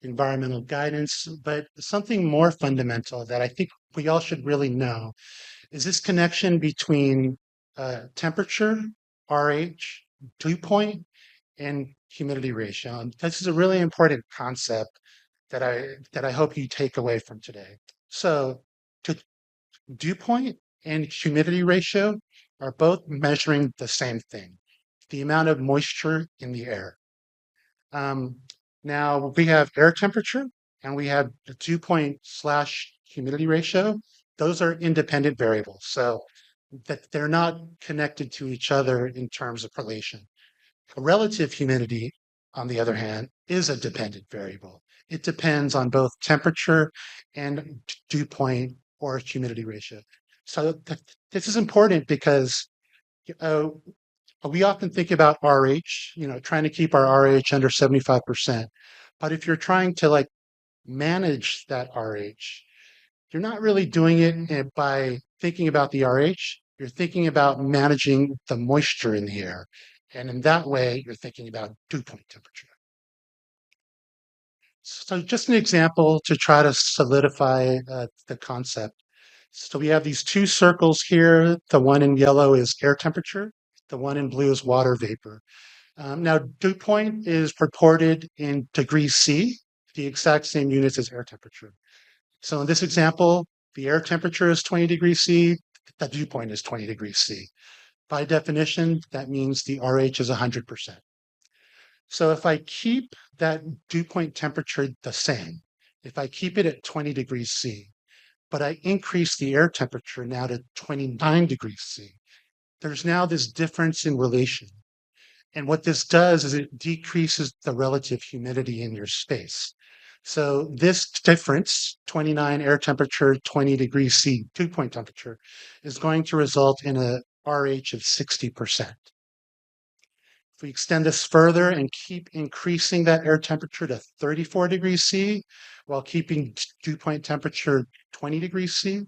environmental guidance, but something more fundamental that I think we all should really know is this connection between temperature, RH, dew point, and humidity ratio. And this is a really important concept that I hope you take away from today. So, dew point and humidity ratio are both measuring the same thing, the amount of moisture in the air. Now we have air temperature and we have the dew point / humidity ratio. Those are independent variables, so that they're not connected to each other in terms of relation. Relative humidity, on the other hand, is a dependent variable. It depends on both temperature and dew point or humidity ratio. So this is important because we often think about RH, trying to keep our RH under 75%. But if you're trying to manage that RH, you're not really doing it by thinking about the RH. You're thinking about managing the moisture in the air. And in that way, you're thinking about dew point temperature. So just an example to try to solidify the concept. So we have these two circles here. The one in yellow is air temperature. The one in blue is water vapor. Now, dew point is reported in degrees C, the exact same units as air temperature. So in this example, the air temperature is 20 degrees C, the dew point is 20 degrees C. By definition, that means the RH is 100%. So if I keep that dew point temperature the same, if I keep it at 20 degrees C, but I increase the air temperature now to 29 degrees C, there's now this difference in relation. And what this does is it decreases the relative humidity in your space. So this difference, 29 air temperature, 20 degrees C dew point temperature, is going to result in a RH of 60%. If we extend this further and keep increasing that air temperature to 34 degrees C while keeping dew point temperature 20 degrees C,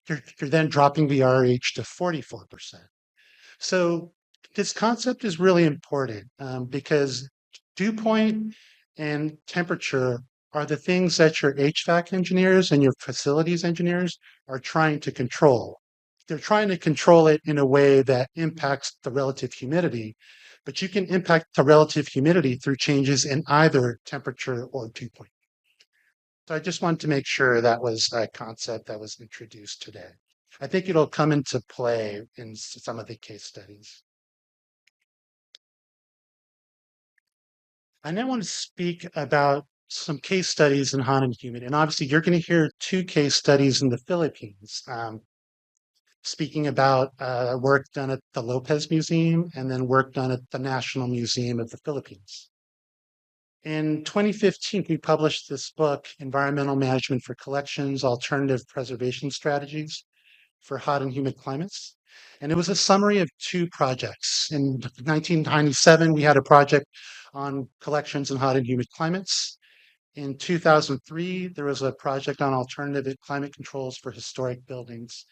you're then dropping the RH to 44%. So this concept is really important because dew point and temperature are the things that your HVAC engineers and your facilities engineers are trying to control. They're trying to control it in a way that impacts the relative humidity, but you can impact the relative humidity through changes in either temperature or dew point. So I just wanted to make sure that was a concept that was introduced today. I think it'll come into play in some of the case studies. I now want to speak about some case studies in hot and humid. And obviously, you're going to hear two case studies in the Philippines, speaking about work done at the Lopez Museum and then work done at the National Museum of the Philippines. In 2015, we published this book, Environmental Management for Collections, Alternative Preservation Strategies for Hot and Humid Climates. And it was a summary of two projects. In 1997, we had a project on collections in hot and humid climates. In 2003, there was a project on alternative climate controls for historic buildings.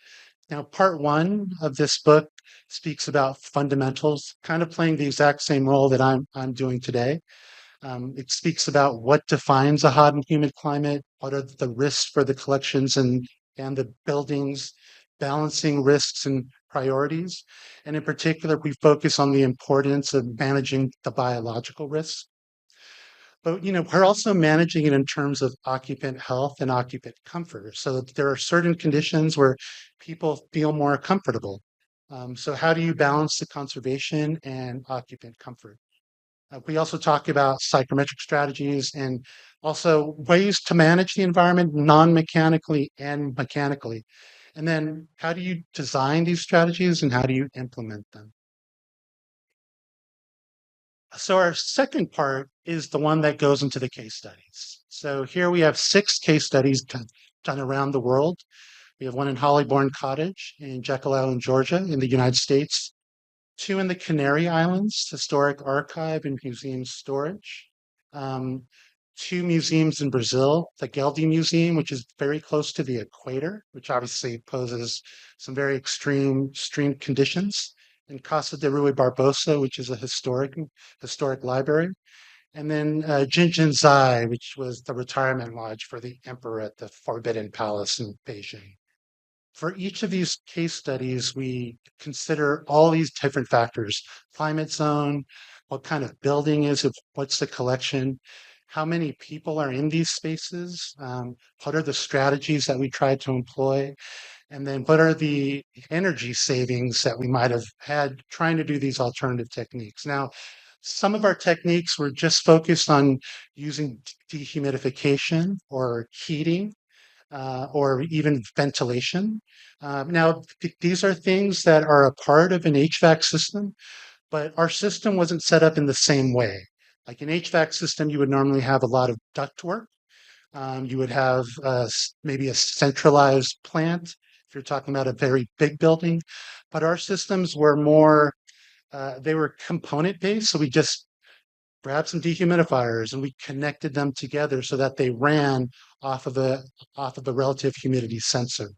Now, part one of this book speaks about fundamentals, kind of playing the exact same role that I'm doing today. It speaks about what defines a hot and humid climate, what are the risks for the collections and the buildings, balancing risks and priorities. And in particular, we focus on the importance of managing the biological risks. But we're also managing it in terms of occupant health and occupant comfort. So there are certain conditions where people feel more comfortable. So how do you balance the conservation and occupant comfort? We also talk about psychrometric strategies and also ways to manage the environment non-mechanically and mechanically. And then how do you design these strategies and how do you implement them? So our second part is the one that goes into the case studies. So here we have 6 case studies done around the world. We have one in Hollyborn Cottage in Jekyll Island, Georgia, in the United States. 2 in the Canary Islands, Historic Archive and Museum Storage. 2 museums in Brazil, the 𝐂𝐍𝐀𝐍𝐿 Museum, which is very close to the equator, which obviously poses some very extreme conditions, and Casa de Rui Barbosa, which is a historic library, and then 𝐂𝐻𝐿𝐍, which was the retirement lodge for the emperor at the Forbidden Palace in Beijing. For each of these case studies, we consider all these different factors: climate zone, what kind of building is it, what's the collection, how many people are in these spaces, what are the strategies that we try to employ, and then what are the energy savings that we might have had trying to do these alternative techniques. Now, some of our techniques were just focused on using dehumidification or heating or even ventilation. Now, these are things that are a part of an HVAC system, but our system wasn't set up in the same way. Like an HVAC system, you would normally have a lot of ductwork. You would have maybe a centralized plant if you're talking about a very big building. But our systems were more, they were component based. So we just grabbed some dehumidifiers and we connected them together so that they ran off of the relative humidity sensor.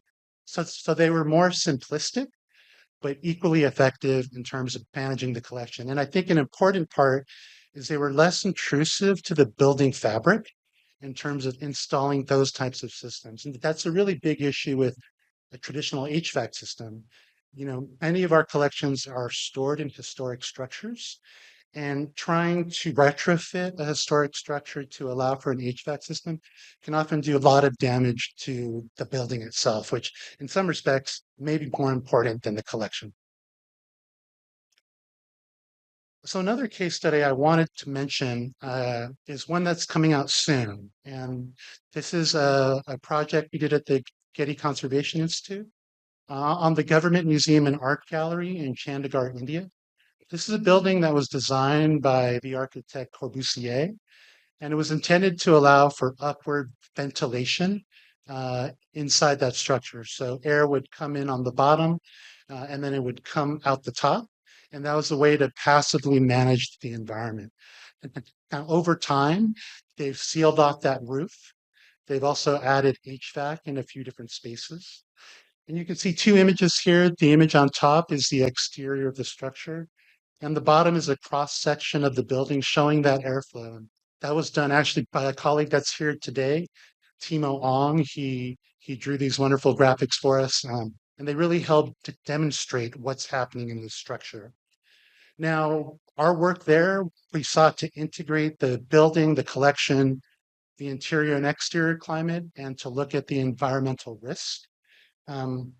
So they were more simplistic, but equally effective in terms of managing the collection. And I think an important part is they were less intrusive to the building fabric. in terms of installing those types of systems. And that's a really big issue with a traditional HVAC system. Many of our collections are stored in historic structures, and trying to retrofit a historic structure to allow for an HVAC system can often do a lot of damage to the building itself, which in some respects may be more important than the collection. So another case study I wanted to mention is one that's coming out soon. And this is a project we did at the Getty Conservation Institute on the Government Museum and Art Gallery in Chandigarh, India. This is a building that was designed by the architect Corbusier, and it was intended to allow for upward ventilation inside that structure. So air would come in on the bottom, and then it would come out the top. And that was a way to passively manage the environment. Now, over time, they've sealed off that roof. They've also added HVAC in a few different spaces. And you can see two images here. The image on top is the exterior of the structure, and the bottom is a cross section of the building showing that airflow. And that was done actually by a colleague that's here today, Timo Ong. He drew these wonderful graphics for us, and they really help to demonstrate what's happening in the structure. Now, our work there, we sought to integrate the building, the collection, the interior and exterior climate, and to look at the environmental risk. And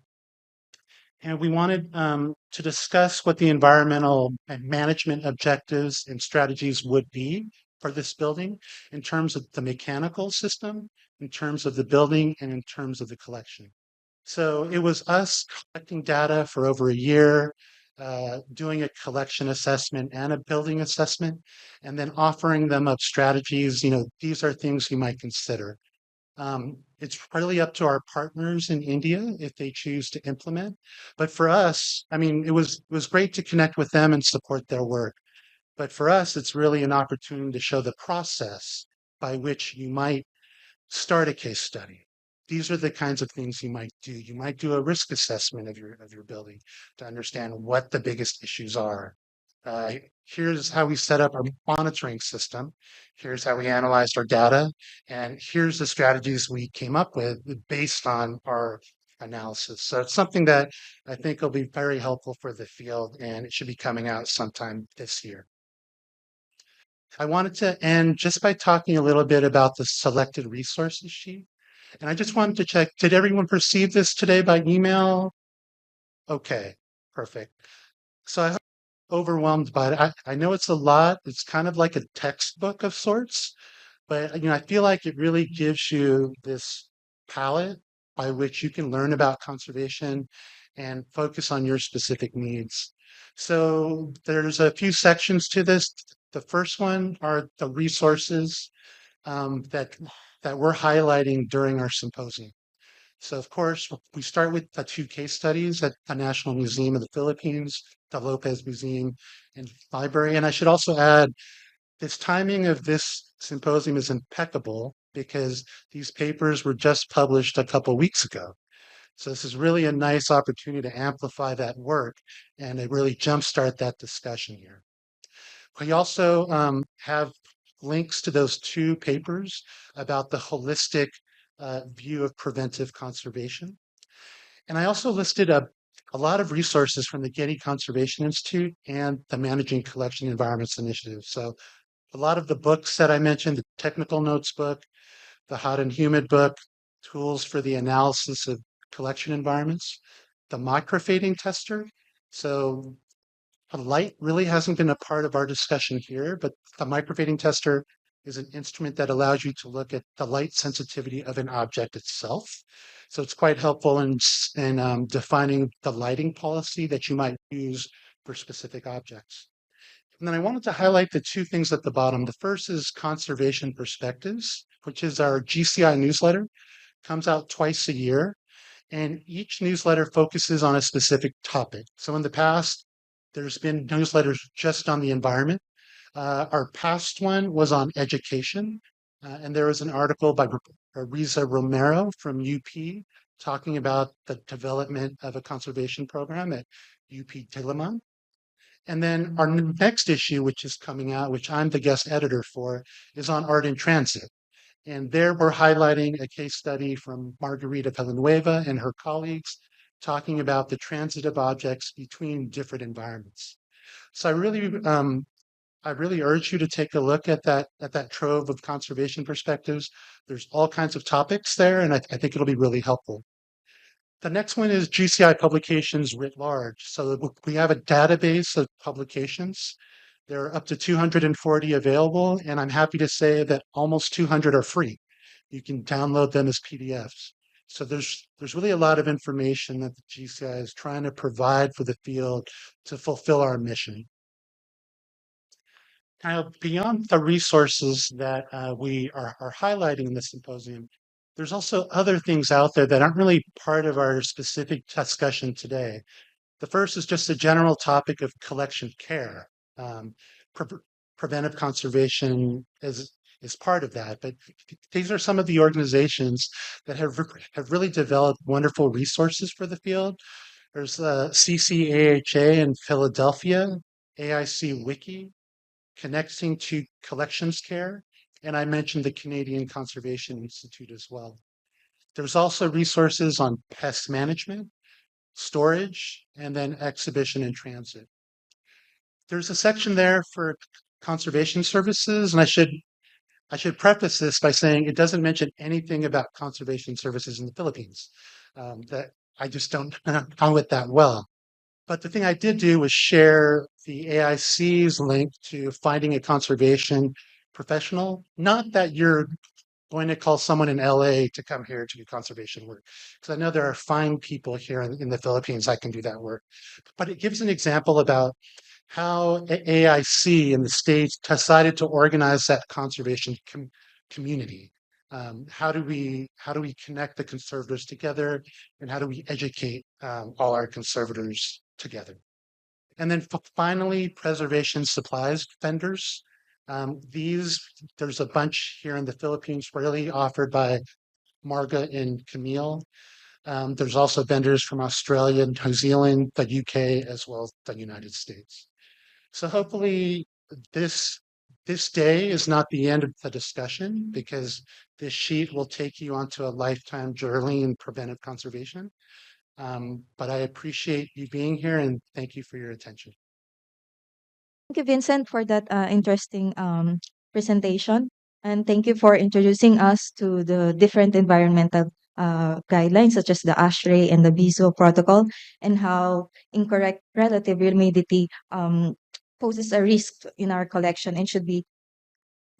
we wanted to discuss what the environmental and management objectives and strategies would be for this building in terms of the mechanical system, in terms of the building, and in terms of the collection. So it was us collecting data for over a year, doing a collection assessment and a building assessment, and then offering them up strategies. These are things you might consider. It's really up to our partners in India if they choose to implement. But for us, I mean, it was great to connect with them and support their work. But for us, it's really an opportunity to show the process by which you might start a case study. These are the kinds of things you might do. You might do a risk assessment of your building to understand what the biggest issues are. Here's how we set up our monitoring system. Here's how we analyzed our data. And here's the strategies we came up with based on our analysis. So it's something that I think will be very helpful for the field, and it should be coming out sometime this year. I wanted to end just by talking a little bit about the selected resources sheet. And I just wanted to check, did everyone receive this today by email? Okay, perfect. So I'm overwhelmed by it. I know it's a lot. It's kind of like a textbook of sorts, but I feel like it really gives you this palette by which you can learn about conservation and focus on your specific needs. So there's a few sections to this. The first one are the resources that we're highlighting during our symposium. So of course, we start with the two case studies at the National Museum of the Philippines, the Lopez Museum and Library. And I should also add, this timing of this symposium is impeccable because these papers were just published a couple weeks ago. So this is really a nice opportunity to amplify that work and to really jumpstart that discussion here. We also have links to those two papers about the holistic view of preventive conservation. And I also listed a lot of resources from the Getty Conservation Institute and the Managing Collection Environments Initiative. So a lot of the books that I mentioned, the technical notes book, the hot and humid book, tools for the analysis of collection environments, the microfading tester. So light really hasn't been a part of our discussion here, but the microfading tester is an instrument that allows you to look at the light sensitivity of an object itself. So it's quite helpful in defining the lighting policy that you might use for specific objects. And then I wanted to highlight the two things at the bottom. The first is Conservation Perspectives, which is our GCI newsletter, comes out twice a year. And each newsletter focuses on a specific topic. So in the past, there's been newsletters just on the environment. Our past one was on education, and there was an article by Riza Romero from UP talking about the development of a conservation program at UP Diliman. And then our next issue, which is coming out, which I'm the guest editor for, is on art in transit. And there we're highlighting a case study from Margarita Villanueva and her colleagues talking about the transitive objects between different environments. So I really urge you to take a look at that trove of conservation perspectives. There's all kinds of topics there, and I think it'll be really helpful. The next one is GCI publications writ large. So we have a database of publications. There are up to 240 available, and I'm happy to say that almost 200 are free. You can download them as PDFs. So there's really a lot of information that the GCI is trying to provide for the field to fulfill our mission. Now, beyond the resources that we are highlighting in the symposium, there's also other things out there that aren't really part of our specific discussion today. The first is just a general topic of collection care. Um, pre- Preventive conservation is part of that, but these are some of the organizations that have really developed wonderful resources for the field. There's CCAHA in Philadelphia, AIC Wiki, Connecting to Collections Care, and I mentioned the Canadian Conservation Institute as well. There's also resources on pest management, storage, and then exhibition and transit. There's a section there for conservation services, and I should preface this by saying it doesn't mention anything about conservation services in the Philippines. That I just don't know it that well. But the thing I did do was share the AIC's link to finding a conservation professional. Not that you're going to call someone in LA to come here to do conservation work, because I know there are fine people here in the Philippines that can do that work. But it gives an example about how AIC in the States decided to organize that conservation community. How do we connect the conservators together, and how do we educate all our conservators together? And then finally, preservation supplies vendors. There's a bunch here in the Philippines, really offered by Marga and Camille. There's also vendors from Australia, New Zealand, the UK, as well as the United States. So hopefully this this day is not the end of the discussion, because this sheet will take you onto a lifetime journey in preventive conservation. But I appreciate you being here, and thank you for your attention. Thank you, Vincent, for that interesting presentation. And thank you for introducing us to the different environmental guidelines, such as the ASHRAE and the BISO protocol, and how incorrect relative humidity poses a risk in our collection and should be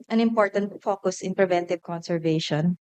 an important focus in preventive conservation.